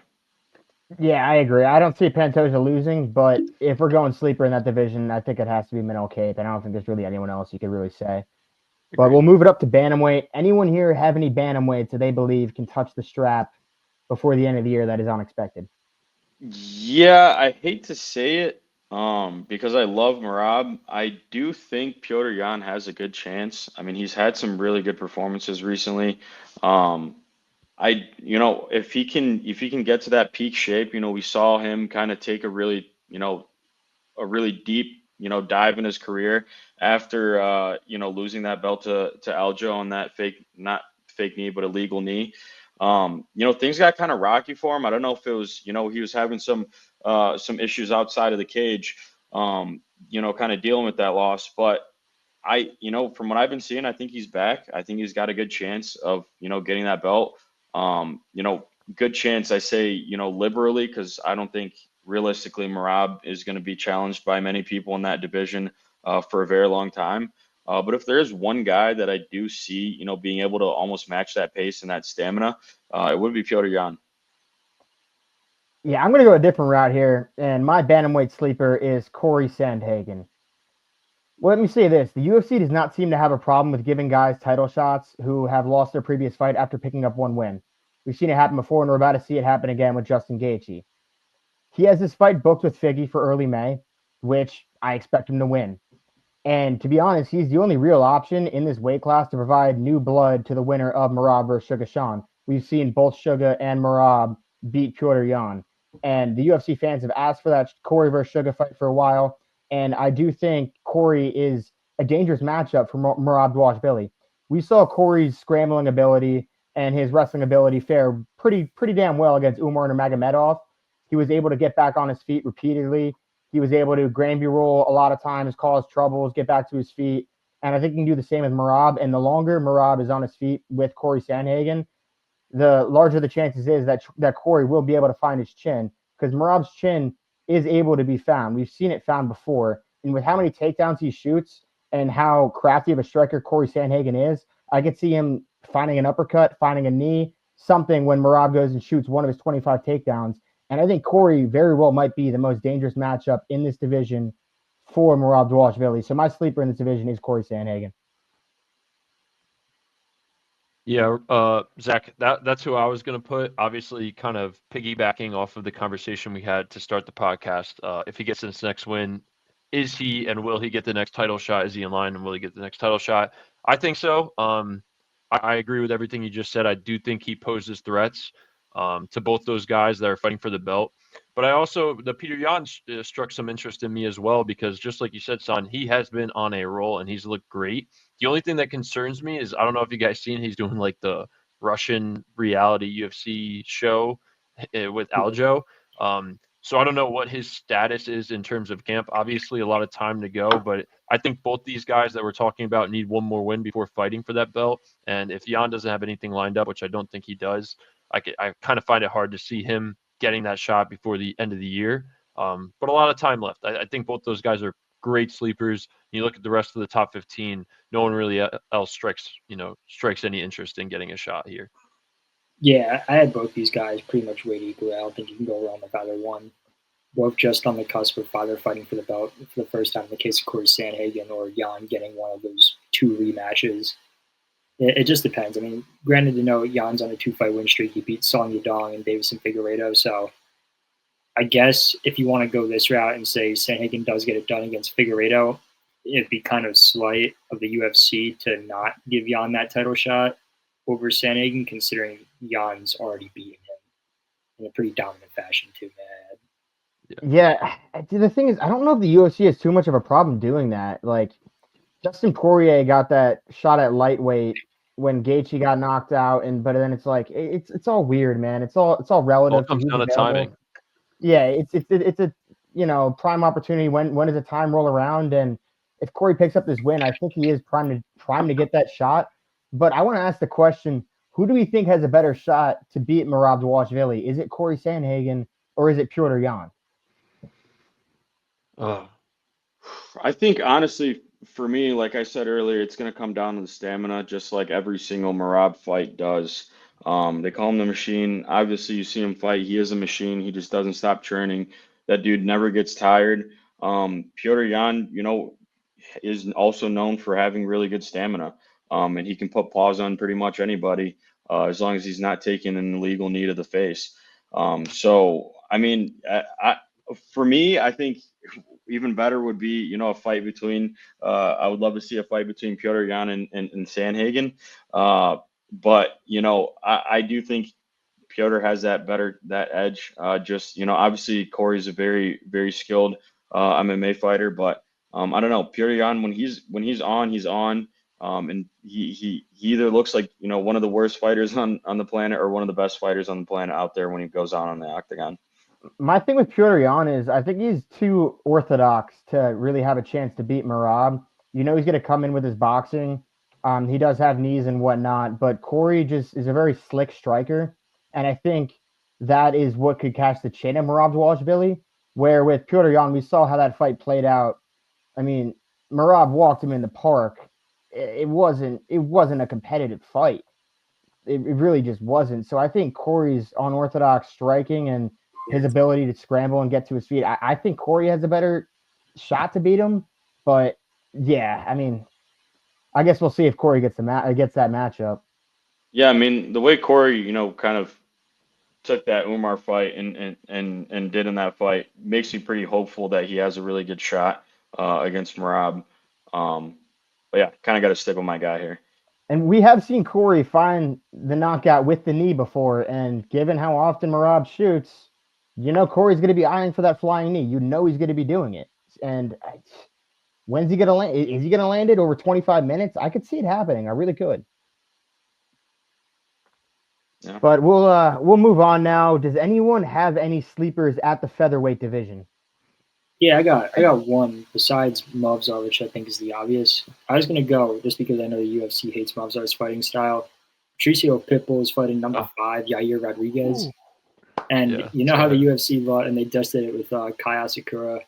Yeah, I agree. I don't see Pantoja losing, but if we're going sleeper in that division, I think it has to be Manel Cape. I don't think there's really anyone else you could really say. But we'll move it up to bantamweight. Anyone here have any bantamweights that they believe can touch the strap before the end of the year that is unexpected? Yeah, I hate to say it, because I love Merab. I do think Petr Yan has a good chance. I mean, he's had some really good performances recently. If he can get to that peak shape, we saw him kind of take a really deep, dive in his career after, losing that belt to Aljo on that not fake knee, but illegal knee. Things got kind of rocky for him. I don't know if it was, he was having some issues outside of the cage, kind of dealing with that loss. But from what I've been seeing, I think he's back. I think he's got a good chance of, getting that belt. Good chance, I say, liberally, because I don't think realistically Merab is going to be challenged by many people in that division for a very long time. But if there is one guy that I do see, being able to almost match that pace and that stamina, it would be Petr Yan. Yeah, I'm going to go a different route here, and my bantamweight sleeper is Cory Sandhagen. Well, let me say this. The UFC does not seem to have a problem with giving guys title shots who have lost their previous fight after picking up one win. We've seen it happen before, and we're about to see it happen again with Justin Gaethje. He has this fight booked with Figgy for early May, which I expect him to win. And to be honest, he's the only real option in this weight class to provide new blood to the winner of Merab versus Sugar Sean. We've seen both Sugar and Merab beat Petr Yan. And the UFC fans have asked for that Cory versus Sugar fight for a while. And I do think Cory is a dangerous matchup for Merab Dvalishvili. We saw Cory's scrambling ability and his wrestling ability fare pretty damn well against Umar Nurmagomedov. He was able to get back on his feet repeatedly. He was able to Granby roll a lot of times, cause troubles, get back to his feet. And I think he can do the same with Merab. And the longer Merab is on his feet with Cory Sandhagen, the larger the chances is that Cory will be able to find his chin, because Merab's chin is able to be found. We've seen it found before. And with how many takedowns he shoots and how crafty of a striker Cory Sandhagen is, I could see him finding an uppercut, finding a knee, something when Merab goes and shoots one of his 25 takedowns. And I think Cory very well might be the most dangerous matchup in this division for Merab Dvalishvili. So my sleeper in this division is Cory Sandhagen. Yeah, Zach, that's who I was going to put. Obviously, kind of piggybacking off of the conversation we had to start the podcast. If he gets this next win, is he and will he get the next title shot? Is he in line and will he get the next title shot? I think so. I agree with everything you just said. I do think he poses threats to both those guys that are fighting for the belt. But the Petr Yan struck some interest in me as well, because just like you said, Son, he has been on a roll and he's looked great. The only thing that concerns me is, I don't know if you guys seen, he's doing like the Russian reality UFC show with Aljo. So I don't know what his status is in terms of camp. Obviously, a lot of time to go, but I think both these guys that we're talking about need one more win before fighting for that belt. And if Jan doesn't have anything lined up, which I don't think he does, I kind of find it hard to see him getting that shot before the end of the year. But a lot of time left. I think both those guys are great sleepers. You look at the rest of the top 15, no one really else strikes any interest in getting a shot here. Yeah, I had both these guys pretty much weight equally. I don't think you can go wrong with either one. Both just on the cusp of either fighting for the belt for the first time in the case of Cory Sandhagen or Jan getting one of those 2 rematches. It just depends. I mean, granted to know Jan's on a 2-fight win streak. He beat Song Yadong and Deiveson Figueiredo. So I guess if you want to go this route and say Sandhagen does get it done against Figueiredo, it'd be kind of slight of the UFC to not give Jan that title shot over Sandhagen, considering Jan's already beaten him in a pretty dominant fashion too, man. Yeah, the thing is, I don't know if the UFC has too much of a problem doing that. Like, Justin Poirier got that shot at lightweight when Gaethje got knocked out, but then it's like it's all weird, man. It's all relative. All comes down to timing. Yeah, it's a prime opportunity. When does the time roll around? And if Cory picks up this win, I think he is prime to get that shot. But I want to ask the question: who do we think has a better shot to beat Merab Dvalishvili? Is it Cory Sandhagen or is it Petr Yan? I think honestly, for me, like I said earlier, it's going to come down to the stamina, just like every single Merab fight does. They call him the machine. Obviously, you see him fight; he is a machine. He just doesn't stop churning. That dude never gets tired. Petr Yan, is also known for having really good stamina. And he can put paws on pretty much anybody, as long as he's not taking an illegal knee to the face. So, I mean, for me, I think even better would be, a fight between, I would love to see a fight between Petr Yan and Sandhagen. But, I do think Petr has that edge. Obviously Cory's a very, very skilled MMA fighter, but I don't know. Petr Yan, when he's on, he's on. And he either looks like, one of the worst fighters on the planet or one of the best fighters on the planet out there when he goes on the octagon. My thing with Petr Yan is I think he's too orthodox to really have a chance to beat Merab. He's going to come in with his boxing. He does have knees and whatnot, but Cory just is a very slick striker. And I think that is what could catch the chin of Merab Dvalishvili, where with Petr Yan, we saw how that fight played out. I mean, Merab walked him in the park. It wasn't a competitive fight. It really just wasn't. So I think Cory's unorthodox striking and his ability to scramble and get to his feet, I think Cory has a better shot to beat him. But yeah, I mean, I guess we'll see if Cory gets that matchup. Yeah, I mean, the way Cory, kind of took that Umar fight and did in that fight makes me pretty hopeful that he has a really good shot against Merab. But yeah, kind of got to stick with my guy here. And we have seen Cory find the knockout with the knee before, and given how often Merab shoots, Cory's going to be eyeing for that flying knee. He's going to be doing it. And when's he going to land? Is he going to land it over 25 minutes? I could see it happening. I really could. Yeah. But we'll move on now. Does anyone have any sleepers at the featherweight division? Yeah, I got one besides Movsar, which I think is the obvious. I was going to go just because I know the UFC hates Movsar's fighting style. Patricio Pitbull is fighting number 5, Yair Rodriguez. Ooh. And how the UFC fought, and they dusted it with Kai Asakura,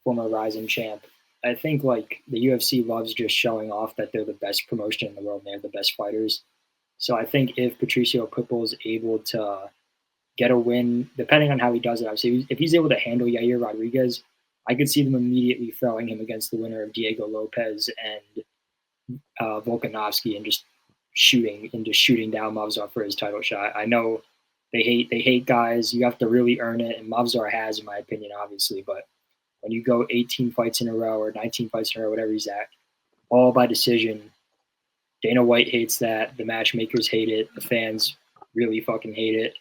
former Rising champ. I think the UFC loves just showing off that they're the best promotion in the world and they have the best fighters. So I think if Patricio Pitbull is able to get a win, depending on how he does it, obviously, if he's able to handle Yair Rodriguez, I could see them immediately throwing him against the winner of Diego Lopez and Volkanovski and just shooting down Movsar for his title shot. I know they hate guys. You have to really earn it, and Movsar has, in my opinion, obviously. But when you go 18 fights in a row or 19 fights in a row, whatever he's at, all by decision, Dana White hates that. The matchmakers hate it. The fans really fucking hate it.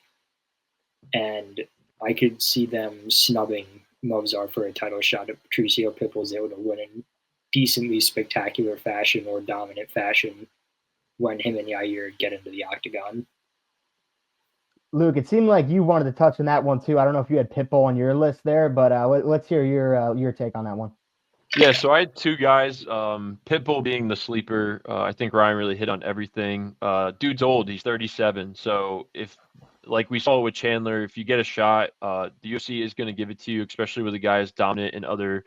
And I could see them snubbing Movsar for a title shot if Patricio Pitbull is able to win in decently spectacular fashion or dominant fashion when him and Yair get into the octagon. Luke, it seemed like you wanted to touch on that one too. I don't know if you had Pitbull on your list there, but let's hear your take on that one. Yeah, so I had 2 guys. Pitbull being the sleeper. I think Ryan really hit on everything. Dude's old. He's 37. So if, like we saw with Chandler, if you get a shot, the UFC is going to give it to you, especially with a guy as dominant in other,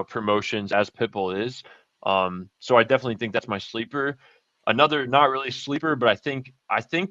promotions as Pitbull is. So I definitely think that's my sleeper. Another not really sleeper, but I think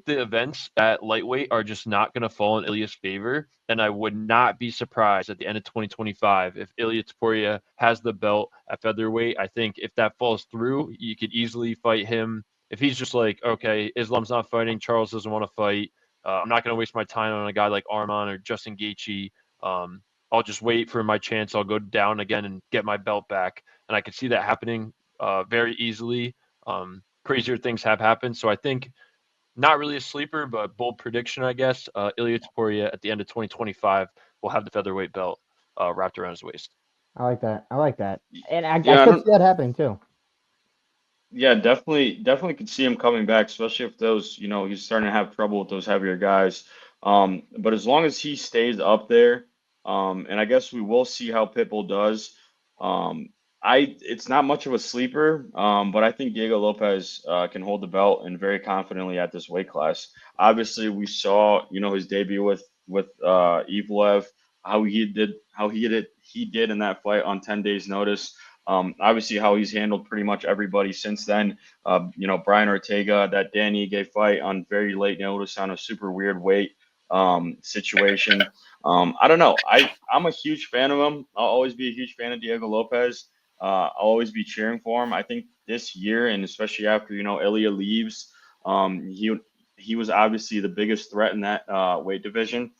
the events at lightweight are just not going to fall in Ilia's favor, and I would not be surprised at the end of 2025 if Ilia Topuria has the belt at featherweight. I think if that falls through, you could easily fight him. If he's just like, okay, Islam's not fighting, Charles doesn't want to fight, I'm not going to waste my time on a guy like Arman or Justin Gaethje. I'll just wait for my chance. I'll go down again and get my belt back, and I could see that happening very easily. Crazier things have happened. So I think not really a sleeper, but bold prediction, I guess. Ilia Topuria at the end of 2025 will have the featherweight belt wrapped around his waist. I like that. I like that. And I Yeah, I could don't. see that happening too. Yeah, definitely could see him coming back, especially if those, he's starting to have trouble with those heavier guys. But as long as he stays up there, and I guess we will see how Pitbull does. Um, it's not much of a sleeper, but I think Diego Lopez can hold the belt and very confidently at this weight class. Obviously, we saw, his debut with Evlev, how he did in that fight on 10 days notice. Obviously, how he's handled pretty much everybody since then. Brian Ortega, that Dan Ige fight on very late notice on a super weird weight situation. I don't know. I'm a huge fan of him. I'll always be a huge fan of Diego Lopez. I'll always be cheering for him. I think this year, and especially after Ilia leaves, he was obviously the biggest threat in that weight division.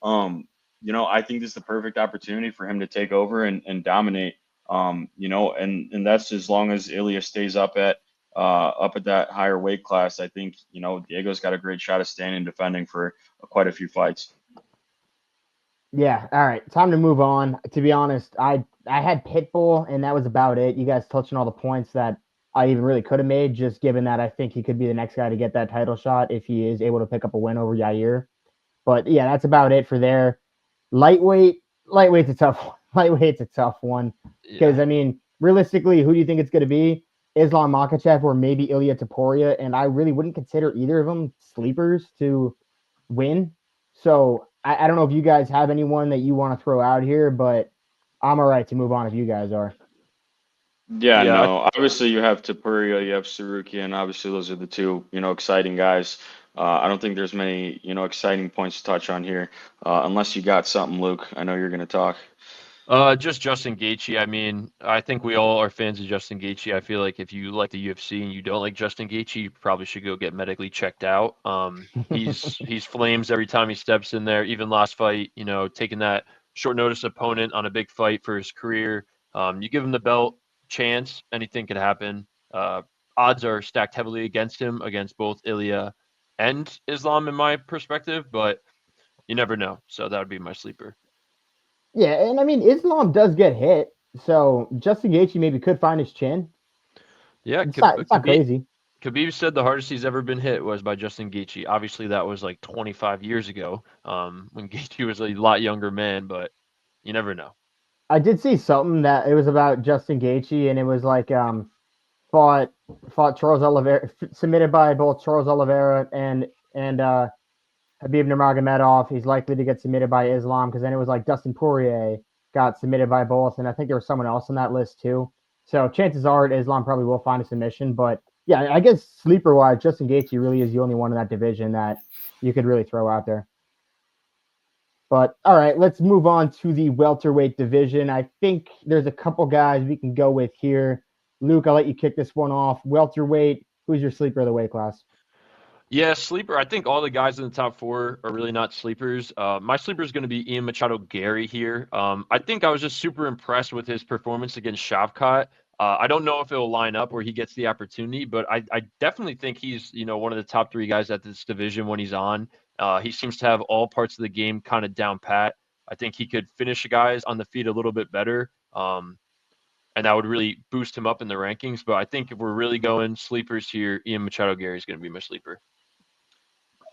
I think this is the perfect opportunity for him to take over and dominate. And that's as long as Ilia stays up at that higher weight class. I think Diego's got a great shot of standing defending for quite a few fights. Yeah. All right. Time to move on. To be honest, I had Pitbull, and that was about it. You guys touched on all the points that I even really could have made, just given that I think he could be the next guy to get that title shot if he is able to pick up a win over Yair. But yeah, that's about it for there. Lightweight's a tough one. Lightweight's a tough one because, Yeah. I mean, realistically, who do you think it's going to be? Islam Makhachev or maybe Ilia Topuria? And I really wouldn't consider either of them sleepers to win. So I don't know if you guys have anyone that you want to throw out here, but I'm all right to move on if you guys are. Yeah, Yeah, no. Obviously, you have Topuria, you have Saruki, and obviously those are the two, exciting guys. I don't think there's many, exciting points to touch on here, unless you got something, Luke. I know you're going to talk. just Justin Gaethje. I mean, I think we all are fans of Justin Gaethje. I feel like if you like the UFC and you don't like Justin Gaethje, you probably should go get medically checked out. He's flames every time he steps in there. Even last fight, taking that short notice opponent on a big fight for his career. You give him the belt chance, anything could happen. Odds are stacked heavily against him, against both Ilia and Islam, in my perspective, but you never know. So that would be my sleeper. Yeah, and I mean, Islam does get hit. So Justin Gaethje maybe could find his chin. Yeah, It's not crazy. Khabib said the hardest he's ever been hit was by Justin Gaethje. Obviously, that was like 25 years ago, when Gaethje was a lot younger man, but you never know. I did see something that it was about Justin Gaethje, and it was like fought Charles Oliveira, submitted by both Charles Oliveira and Habib Nurmagomedov. He's likely to get submitted by Islam because then it was like Dustin Poirier got submitted by both, and I think there was someone else on that list too. So chances are Islam probably will find a submission, but yeah, I guess sleeper wise, Justin Gaethje really is the only one in that division that you could really throw out there. But all right, let's move on to the welterweight division. I think there's a couple guys we can go with here. Luke, I'll let you kick this one off. Welterweight, who's your sleeper of the weight class? Yeah, sleeper. I think all the guys in the top four are really not sleepers. My sleeper is going to be Ian Machado Gary here. I think I was just super impressed with his performance against Shavkat. I don't know if it'll line up where he gets the opportunity, but I definitely think he's one of the top three guys at this division when he's on. He seems to have all parts of the game kind of down pat. I think he could finish guys on the feet a little bit better. And that would really boost him up in the rankings. But I think if we're really going sleepers here, Ian Machado Gary is going to be my sleeper.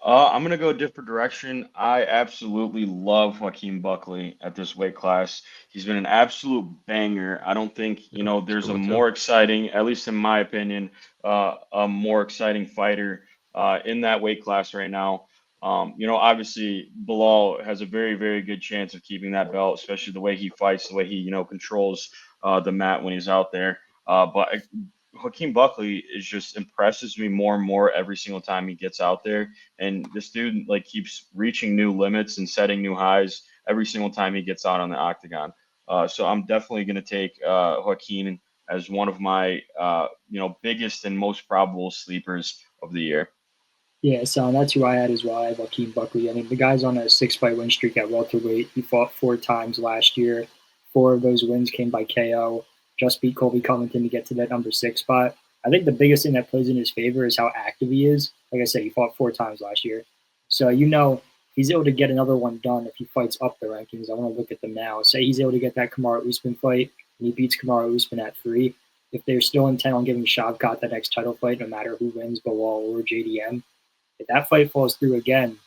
I'm gonna go a different direction. I absolutely love Joaquin Buckley at this weight class. He's been an absolute banger. I don't think there's a more exciting, at least in my opinion, a more exciting fighter in that weight class right now. Obviously Bilal has a very, very good chance of keeping that belt, especially the way he fights, the way he controls the mat when he's out there. But Hakeem Buckley is just impresses me more and more every single time he gets out there. And this dude like keeps reaching new limits and setting new highs every single time he gets out on the octagon. So I'm definitely going to take Hakeem as one of my biggest and most probable sleepers of the year. Yeah, so that's who I had as well. I have Hakeem Buckley. I mean, the guy's on a 6-fight win streak at welterweight. He fought 4 times last year. 4 of those wins came by KO. Just beat Colby Covington to get to that number 6 spot. I think the biggest thing that plays in his favor is how active he is. Like I said, he fought 4 times last year. So, he's able to get another one done if he fights up the rankings. I want to look at them now. Say he's able to get that Kamaru Usman fight, and he beats Kamaru Usman at 3. If they're still intent on giving Shavkat the next title fight, no matter who wins, Bilal or JDM, if that fight falls through again,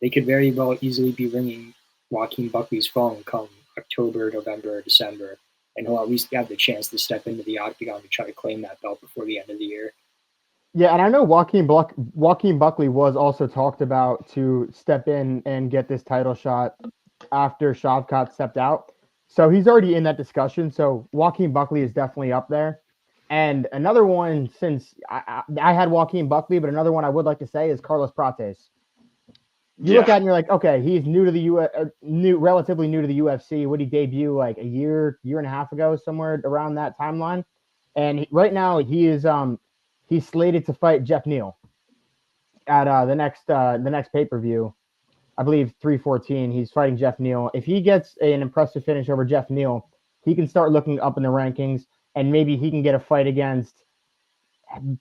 they could very well easily be ringing Joaquin Buckley's phone come October, November, December, and he'll at least have the chance to step into the octagon to try to claim that belt before the end of the year. Yeah, and I know Joaquin Buckley was also talked about to step in and get this title shot after Shavkat stepped out. So he's already in that discussion. So Joaquin Buckley is definitely up there. And another one, since I had Joaquin Buckley, but another one I would like to say is Carlos Prates. You look at it and you're like, okay, he's relatively new to the UFC. Would he debut like a year and a half ago, somewhere around that timeline? And right now he's slated to fight Jeff Neal at the next pay-per-view. I believe 314. He's fighting Jeff Neal. If he gets an impressive finish over Jeff Neal, he can start looking up in the rankings. And maybe he can get a fight against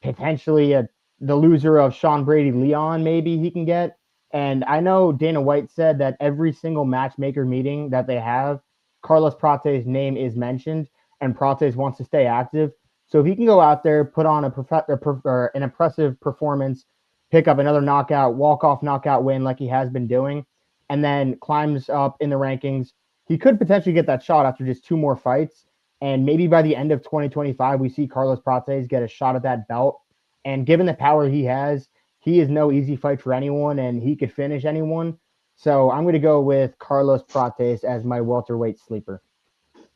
potentially the loser of Sean Brady Leon. Maybe he can get. And I know Dana White said that every single matchmaker meeting that they have, Carlos Prates' name is mentioned, and Prates wants to stay active. So if he can go out there, put on an impressive performance, pick up another knockout, walk-off knockout win like he has been doing, and then climbs up in the rankings, he could potentially get that shot after just 2 more fights. And maybe by the end of 2025, we see Carlos Prates get a shot at that belt. And given the power he has, he is no easy fight for anyone, and he could finish anyone. So I'm going to go with Carlos Prates as my welterweight sleeper.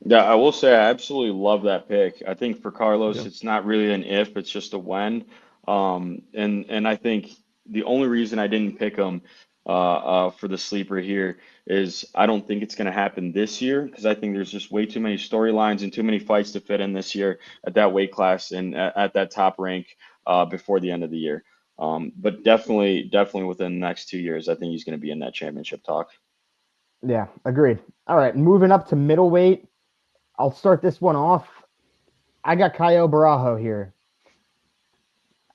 Yeah, I will say I absolutely love that pick. I think for Carlos, It's not really an if, it's just a when. And I think the only reason I didn't pick him for the sleeper here is I don't think it's going to happen this year because I think there's just way too many storylines and too many fights to fit in this year at that weight class and at that top rank before the end of the year. But definitely within the next 2 years, I think he's going to be in that championship talk. Yeah, agreed. All right, moving up to middleweight. I'll start this one off. I got Caio Barajo here.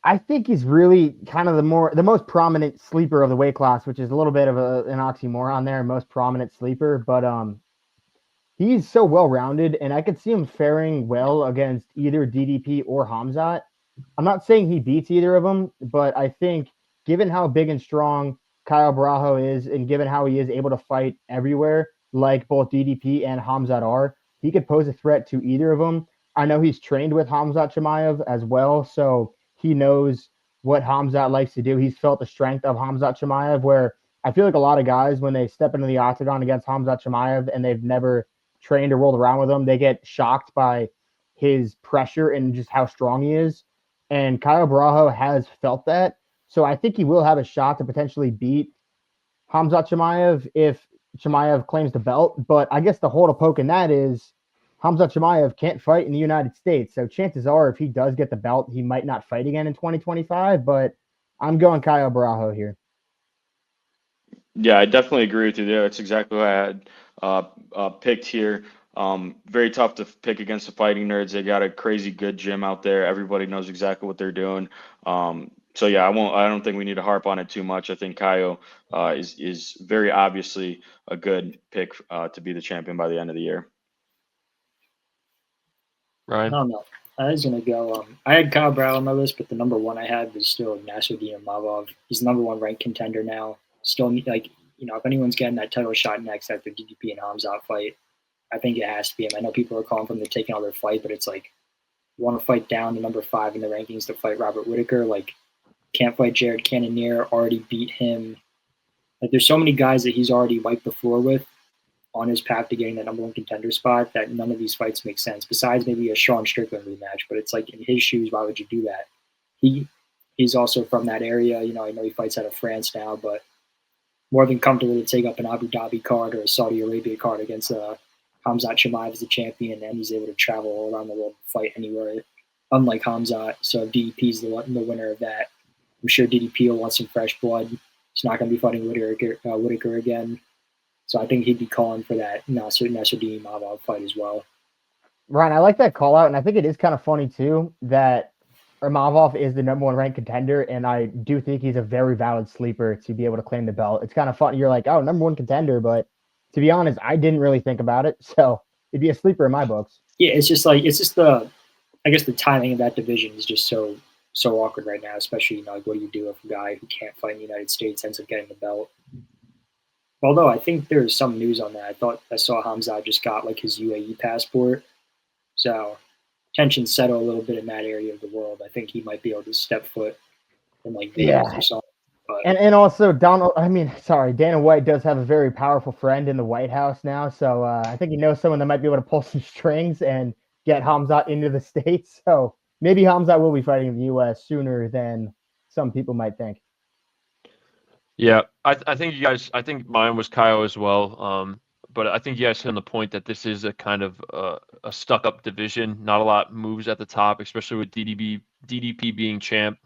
I think he's really kind of the most prominent sleeper of the weight class, which is a little bit of an oxymoron there, most prominent sleeper, but he's so well-rounded, and I could see him faring well against either DDP or Khamzat. I'm not saying he beats either of them, but I think given how big and strong Caio Barajo is, and given how he is able to fight everywhere, like both DDP and Khamzat are, he could pose a threat to either of them. I know he's trained with Khamzat Chimaev as well, so he knows what Khamzat likes to do. He's felt the strength of Khamzat Chimaev, where I feel like a lot of guys, when they step into the octagon against Khamzat Chimaev and they've never trained or rolled around with him, they get shocked by his pressure and just how strong he is. And Caio Barajo has felt that. So I think he will have a shot to potentially beat Khamzat Chimaev if Chimaev claims the belt. But I guess the hole to poke in that is Khamzat Chimaev can't fight in the United States. So chances are if he does get the belt, he might not fight again in 2025. But I'm going Caio Barajo here. Yeah, I definitely agree with you there. That's exactly what I had picked here. Very tough to pick against the fighting nerds. They got a crazy good gym out there. Everybody knows exactly what they're doing. So yeah, I don't think we need to harp on it too much. I think Caio is very obviously a good pick to be the champion by the end of the year. Ryan? I don't know. I was going to go. I had Kyle Brow on my list, but the number one I had was still Nasruddin Imavov. He's the number one ranked contender now. Still, like, if anyone's getting that title shot next after DDP and Khamzat fight, I think it has to be him. I know people are calling for him to take another fight, but it's like, you want to fight down to number 5 in the rankings to fight Robert Whittaker. Like, can't fight Jared Cannonier, already beat him. Like, there's so many guys that he's already wiped the floor with. on his path to getting that number 1 contender spot, that none of these fights make sense. Besides maybe a Sean Strickland rematch, but it's like in his shoes, why would you do that? He's also from that area. I know he fights out of France now, but more than comfortable to take up an Abu Dhabi card or a Saudi Arabia card against Khamzat Chimaev as the champion, and he's able to travel all around the world and fight anywhere, unlike Khamzat. So if DDP's the winner of that, I'm sure DDP will want some fresh blood. He's not going to be fighting Whitaker again. So I think he'd be calling for that Nasruddin Imavov fight as well. Ryan, I like that call out, and I think it is kind of funny too that Imavov is the number 1 ranked contender, and I do think he's a very valid sleeper to be able to claim the belt. It's kind of fun. You're like, oh, number 1 contender, but to be honest, I didn't really think about it, so it'd be a sleeper in my books. Yeah, it's just the timing of that division is just so awkward right now, especially like what do you do if a guy who can't fight in the United States ends up getting the belt? Although I think there's some news on that. I saw Khamzat just got like his UAE passport, so tensions settle a little bit in that area of the world. I think he might be able to step foot in like Vegas or something. But, and also Dana White does have a very powerful friend in the White House now, so I think he knows someone that might be able to pull some strings and get Khamzat into the States. So maybe Khamzat will be fighting in the U.S. sooner than some people might think. Yeah, I think mine was Kyle as well. But I think you guys hit on the point that this is a kind of a stuck-up division. Not a lot moves at the top, especially with DDP being champ.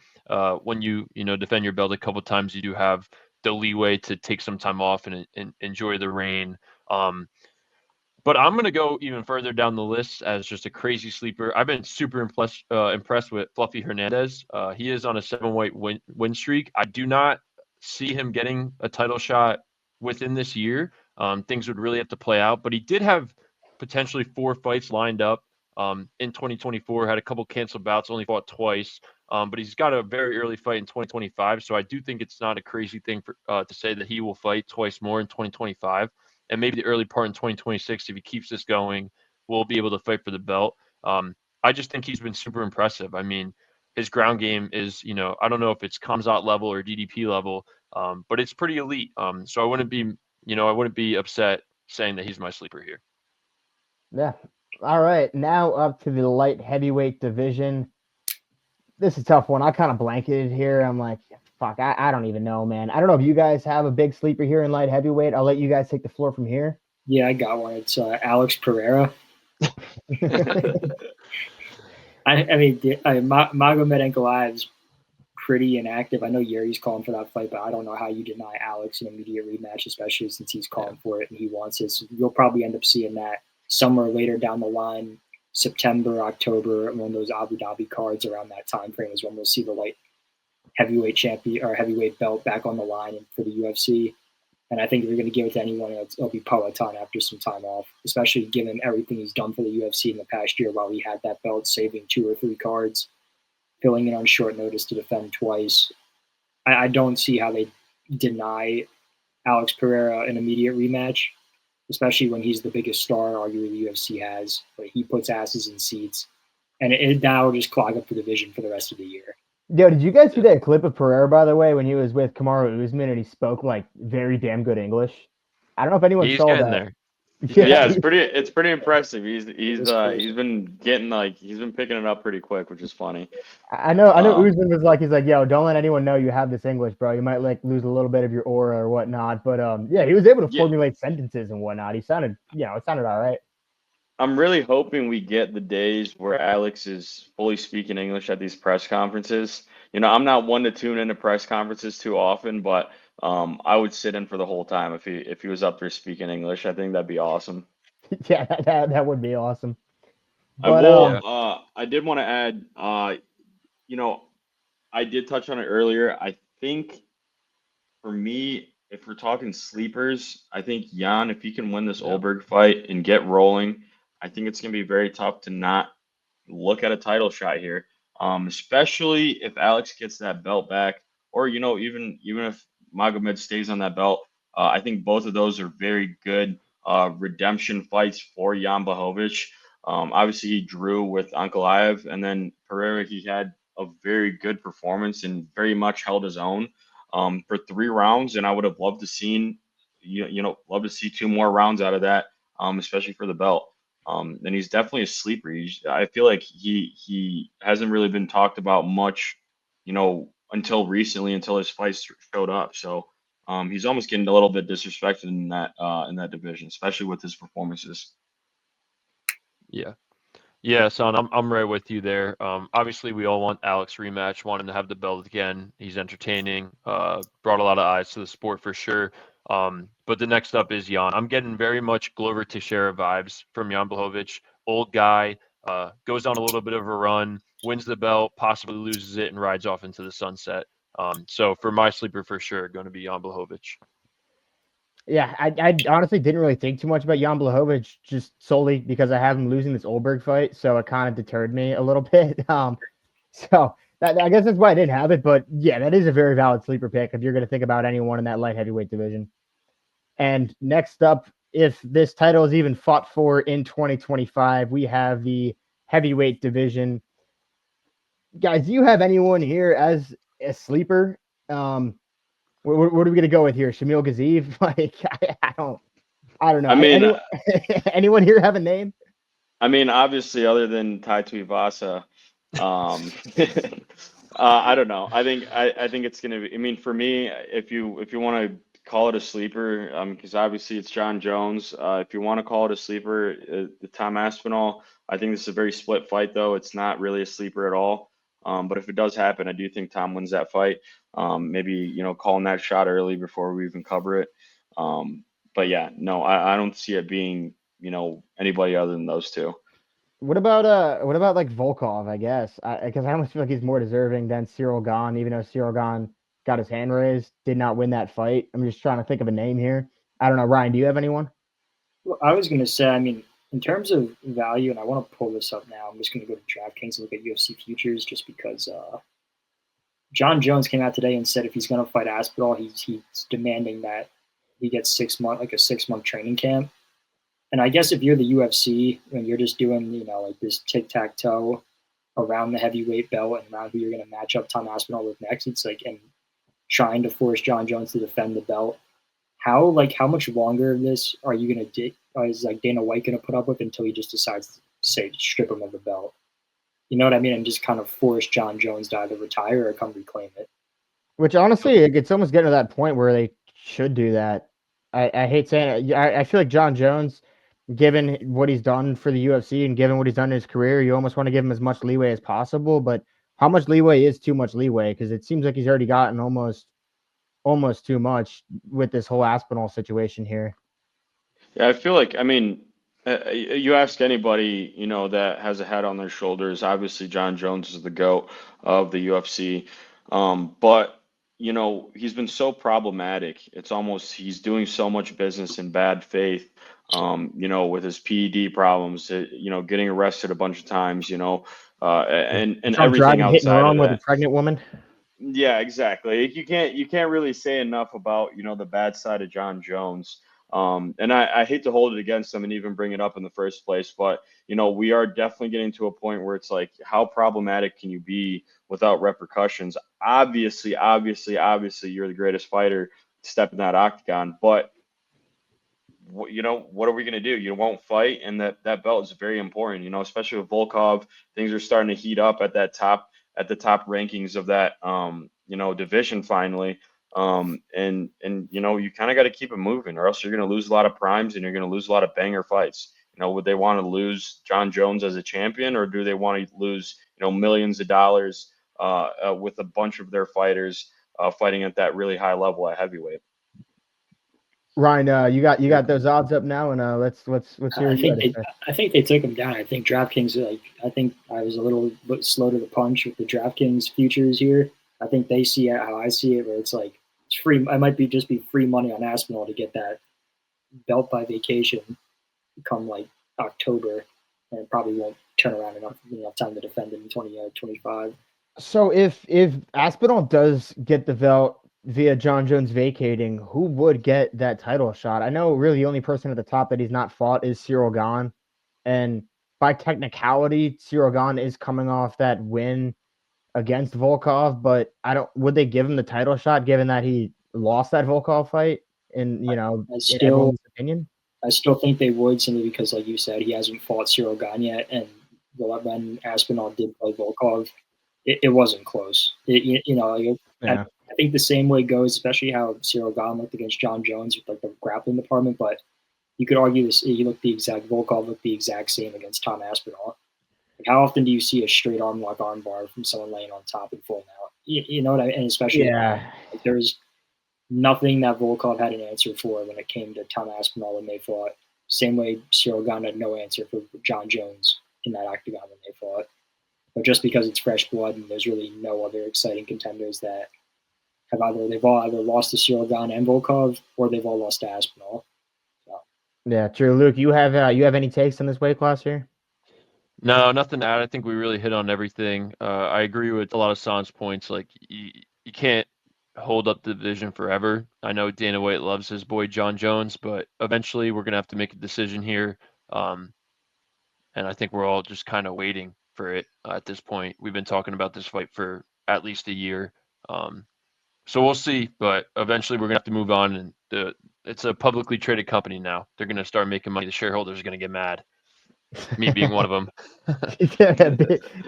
When you defend your belt a couple of times, you do have the leeway to take some time off and enjoy the reign. But I'm going to go even further down the list as just a crazy sleeper. I've been super impressed with Fluffy Hernandez. He is on a 7-weight win streak. I do not see him getting a title shot within this year. Things would really have to play out, but he did have potentially 4 fights lined up in 2024, had a couple canceled bouts, only fought twice, but he's got a very early fight in 2025. So I do think it's not a crazy thing to say that he will fight twice more in 2025, and maybe the early part in 2026, if he keeps this going, we'll be able to fight for the belt. I just think he's been super impressive. I mean, his ground game is, I don't know if it's Khamzat level or DDP level, but it's pretty elite. So I wouldn't be upset saying that he's my sleeper here. Yeah. All right. Now up to the light heavyweight division. This is a tough one. I kind of blanketed here. I'm like, fuck, I don't even know, man. I don't know if you guys have a big sleeper here in light heavyweight. I'll let you guys take the floor from here. Yeah, I got one. It's Alex Pereira. Magomed Ankalaev's pretty inactive. I know Yuri's calling for that fight, but I don't know how you deny Alex an immediate rematch, especially since he's calling for it and he wants it. So you'll probably end up seeing that somewhere later down the line, September, October, one of those Abu Dhabi cards around that time frame is when we'll see the light heavyweight champion or heavyweight belt back on the line for the UFC. And I think if you're going to give it to anyone, it'll be Poatan after some time off, especially given everything he's done for the UFC in the past year while he had that belt, saving 2 or 3 cards, filling in on short notice to defend twice. I don't see how they deny Alex Pereira an immediate rematch, especially when he's the biggest star arguably the UFC has. But he puts asses in seats, and that will just clog up the division for the rest of the year. Yo, did you guys see that clip of Pereira, by the way, when he was with Kamaru Usman and he spoke like very damn good English? I don't know if anyone saw that. There. Yeah, it's pretty impressive. He's been picking it up pretty quick, which is funny. I know Usman was like, he's like, yo, don't let anyone know you have this English, bro. You might like lose a little bit of your aura or whatnot. But yeah, he was able to formulate sentences and whatnot. It sounded all right. I'm really hoping we get the days where Alex is fully speaking English at these press conferences. I'm not one to tune into press conferences too often, but I would sit in for the whole time if he was up there speaking English. I think that'd be awesome. Yeah, that would be awesome. But, I did want to add, I did touch on it earlier. I think for me, if we're talking sleepers, I think Jan, if he can win this Ulberg fight and get rolling, I think it's going to be very tough to not look at a title shot here, especially if Alex gets that belt back, or even if Magomed stays on that belt. I think both of those are very good redemption fights for Jan Błachowicz. Obviously, he drew with Ankalaev, and then Pereira, he had a very good performance and very much held his own for 3 rounds. And I would have loved to seen love to see 2 more rounds out of that, especially for the belt. And he's definitely a sleeper. I feel like he hasn't really been talked about much, until recently, until his fights showed up. So he's almost getting a little bit disrespected in that division, especially with his performances. Yeah. Yeah, son, I'm right with you there. Obviously, we all want Alex rematch, want him to have the belt again. He's entertaining, brought a lot of eyes to the sport for sure. But the next up is Jan. I'm getting very much Glover Teixeira vibes from Jan Błachowicz. Old guy, goes on a little bit of a run, wins the belt, possibly loses it, and rides off into the sunset. So for my sleeper, for sure, going to be Jan Błachowicz. Yeah, I honestly didn't really think too much about Jan Błachowicz just solely because I have him losing this Ulberg fight, so it kind of deterred me a little bit. So I guess that's why I didn't have it. But yeah, that is a very valid sleeper pick if you're going to think about anyone in that light heavyweight division. And next up, if this title is even fought for in 2025, we have the heavyweight division. Guys, do you have anyone here as a sleeper? What are we gonna go with here? Shamil Gaziev? Like, I don't know. I mean, anyone here have a name? I mean, obviously, other than Tai Tuivasa, I don't know. I think it's gonna be. I mean, for me, if you want to call it a sleeper, because obviously it's John Jones. If you want to call it a sleeper, the Tom Aspinall. I think this is a very split fight, though. It's not really a sleeper at all. But if it does happen, I do think Tom wins that fight. Maybe, calling that shot early before we even cover it. But yeah, no, I don't see it being, anybody other than those two. What about like Volkov, I guess? Because I almost feel like he's more deserving than Cyril Gane, even though Cyril Gane got his hand raised, did not win that fight. I'm just trying to think of a name here. I don't know. Ryan, do you have anyone? Well, I was going to say, I mean, in terms of value, and I want to pull this up now, I'm just going to go to DraftKings and look at UFC futures just because John Jones came out today and said if he's going to fight Aspinall, he's demanding that he gets 6 month, like a 6-month training camp. And I guess if you're the UFC and you're just doing, like this tic-tac-toe around the heavyweight belt and around who you're going to match up Tom Aspinall with next, it's like, and trying to force John Jones to defend the belt. How much longer of this are you going to is like Dana White going to put up with until he just decides to say strip him of the belt? You know what I mean? And just kind of force John Jones to either retire or come reclaim it. Which honestly, it's almost getting to that point where they should do that. I hate saying it. I feel like John Jones, given what he's done for the UFC and given what he's done in his career, you almost want to give him as much leeway as possible. But how much leeway is too much leeway? Because it seems like he's already gotten almost too much with this whole Aspinall situation here. Yeah, I feel like, I mean, you ask anybody, that has a head on their shoulders. Obviously, John Jones is the GOAT of the UFC. But, he's been so problematic. It's almost he's doing so much business in bad faith, with his PED problems, getting arrested a bunch of times, and everything outside of that. With a pregnant woman. Yeah, exactly. You can't really say enough about, the bad side of John Jones. And I hate to hold it against him and even bring it up in the first place, but we are definitely getting to a point where it's like, how problematic can you be without repercussions? Obviously, you're the greatest fighter to step in that octagon, but what are we going to do? You won't fight, and that belt is very important, especially with Volkov. Things are starting to heat up at the top rankings of that division finally. And you kind of got to keep it moving, or else you're going to lose a lot of primes and you're going to lose a lot of banger fights. Would they want to lose John Jones as a champion, or do they want to lose millions of dollars with a bunch of their fighters fighting at that really high level at heavyweight? Ryan, you got those odds up now, and let's hear. I think they took them down. I think DraftKings, I think I was a little bit slow to the punch with the DraftKings futures here. I think they see it how I see it, where it's like it's free. It might just be free money on Aspinall to get that belt by vacation come like October, and it probably won't turn around enough time to defend it in 2025. So if Aspinall does get the belt via John Jones vacating, who would get that title shot? I know really the only person at the top that he's not fought is Cyril Gane, and by technicality, Cyril Gane is coming off that win against Volkov, but would they give him the title shot given that he lost that Volkov fight? in I in still everyone's opinion. I still think they would, simply because, like you said, he hasn't fought Cyril Gane yet, and when Aspinall did play Volkov, it wasn't close. Yeah. I think the same way goes, especially how Cyril Gane looked against John Jones with like the grappling department. But you could argue this. Volkov looked the exact same against Tom Aspinall. Like, how often do you see a straight arm lock arm bar from someone laying on top and pulling out? You know what I mean? And especially Yeah. like, there's nothing that Volkov had an answer for when it came to Tom Aspinall when they fought. Same way Cyril Gane had no answer for John Jones in that octagon when they fought. But just because it's fresh blood and there's really no other exciting contenders that they've all either lost to Cyril Gane and Volkov, or they've all lost to Aspinall. So. Yeah, true. Luke, you have any takes on this weight class here? No, nothing to add. I think we really hit on everything. I agree with a lot of San's points. Like you can't hold up the division forever. I know Dana White loves his boy John Jones, but eventually we're gonna have to make a decision here. And I think we're all just kind of waiting for it at this point. We've been talking about this fight for at least a year. So we'll see, but eventually we're gonna have to move on. And it's a publicly traded company now. They're gonna start making money. The shareholders are gonna get mad. Me being one of them. Yeah,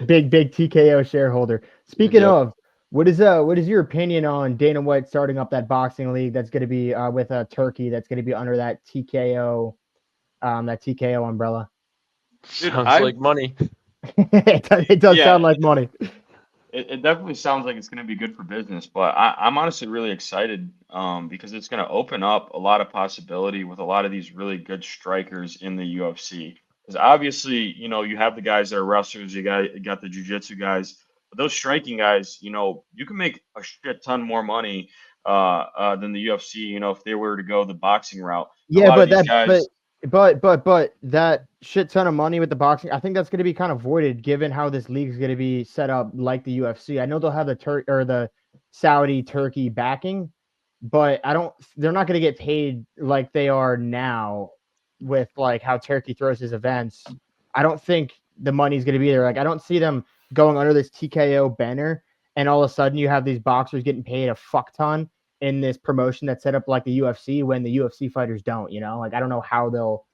big TKO shareholder. Speaking of, what is your opinion on Dana White starting up that boxing league that's going to be with Turkey, that's going to be under that TKO umbrella? Sounds like money. It does sound like money. It definitely sounds like it's going to be good for business, but I'm honestly really excited because it's going to open up a lot of possibility with a lot of these really good strikers in the UFC. Because obviously, you have the guys that are wrestlers, you got the jiu-jitsu guys, but those striking guys, you can make a shit ton more money than the UFC, if they were to go the boxing route. Yeah, but that shit ton of money with the boxing, I think that's going to be kind of voided given how this league is going to be set up like the UFC. I know they'll have the Saudi Turkey backing, but they're not going to get paid like they are now with like how Turkey throws his events. I don't think the money's going to be there. Like I don't see them going under this TKO banner and all of a sudden you have these boxers getting paid a fuck ton in this promotion that's set up like the UFC when the UFC fighters don't, like I don't know how they'll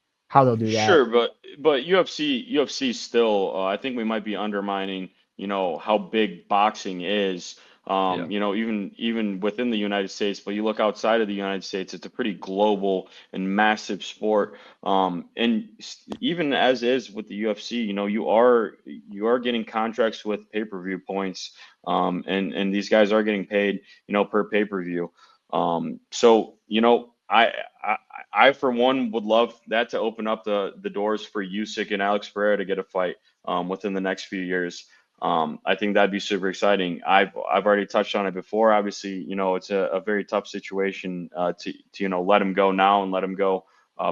do that. Sure, but UFC still, I think we might be undermining, how big boxing is. Even within the United States, but you look outside of the United States, it's a pretty global and massive sport. And even as is with the UFC, you are getting contracts with pay-per-view points, and these guys are getting paid, per pay-per-view. So I for one would love that to open up the doors for Usyk and Alex Pereira to get a fight within the next few years. I think that'd be super exciting. I've already touched on it before. Obviously, it's a very tough situation to let him go now and let him go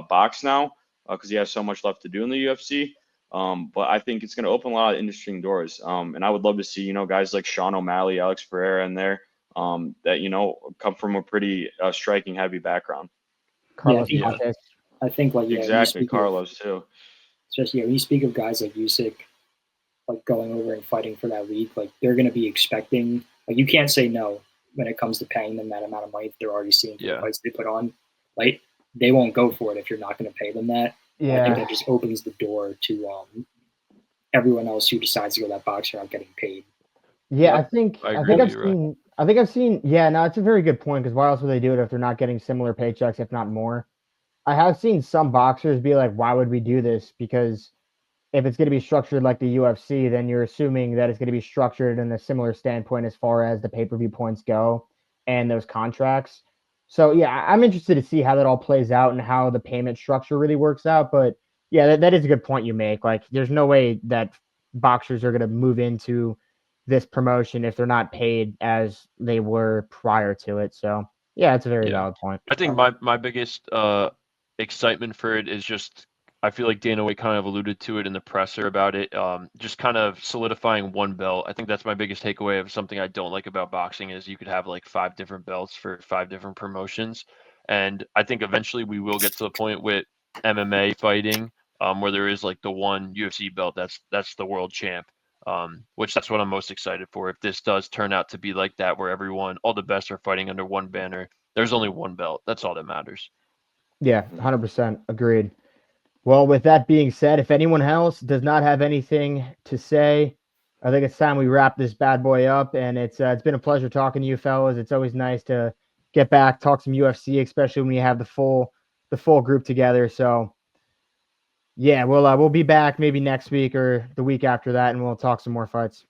box now because he has so much left to do in the UFC. But I think it's going to open a lot of interesting doors. And I would love to see guys like Sean O'Malley, Alex Pereira in there that come from a pretty striking heavy background. Carlos, I think exactly Carlos too. Especially when you speak of guys like Usyk, like going over and fighting for that league, like they're going to be expecting, like you can't say no when it comes to paying them that amount of money that they're already seeing for the fights they put on. Like they won't go for it if you're not going to pay them that. Yeah. I think that just opens the door to everyone else who decides to go that boxer out getting paid. Yeah, I think I've seen. Yeah, no, it's a very good point because why else would they do it if they're not getting similar paychecks, if not more? I have seen some boxers be like, "Why would we do this?" Because if it's going to be structured like the UFC, then you're assuming that it's going to be structured in a similar standpoint as far as the pay-per-view points go and those contracts. So yeah, I'm interested to see how that all plays out and how the payment structure really works out. But yeah, that is a good point you make. Like, there's no way that boxers are going to move into this promotion if they're not paid as they were prior to it. So yeah, it's a very valid point. I think my biggest excitement for it is just, I feel like Dana White kind of alluded to it in the presser about it, just kind of solidifying one belt. I think that's my biggest takeaway of something I don't like about boxing is you could have like 5 different belts for 5 different promotions. And I think eventually we will get to the point with MMA fighting where there is like the one UFC belt that's the world champ, which that's what I'm most excited for. If this does turn out to be like that, where all the best are fighting under one banner, There's only one belt. That's all that matters. Yeah, 100% agreed. Well, with that being said, if anyone else does not have anything to say, I think it's time we wrap this bad boy up. And it's been a pleasure talking to you fellas. It's always nice to get back, talk some UFC, especially when you have the full group together. So yeah, we'll be back maybe next week or the week after that, and we'll talk some more fights.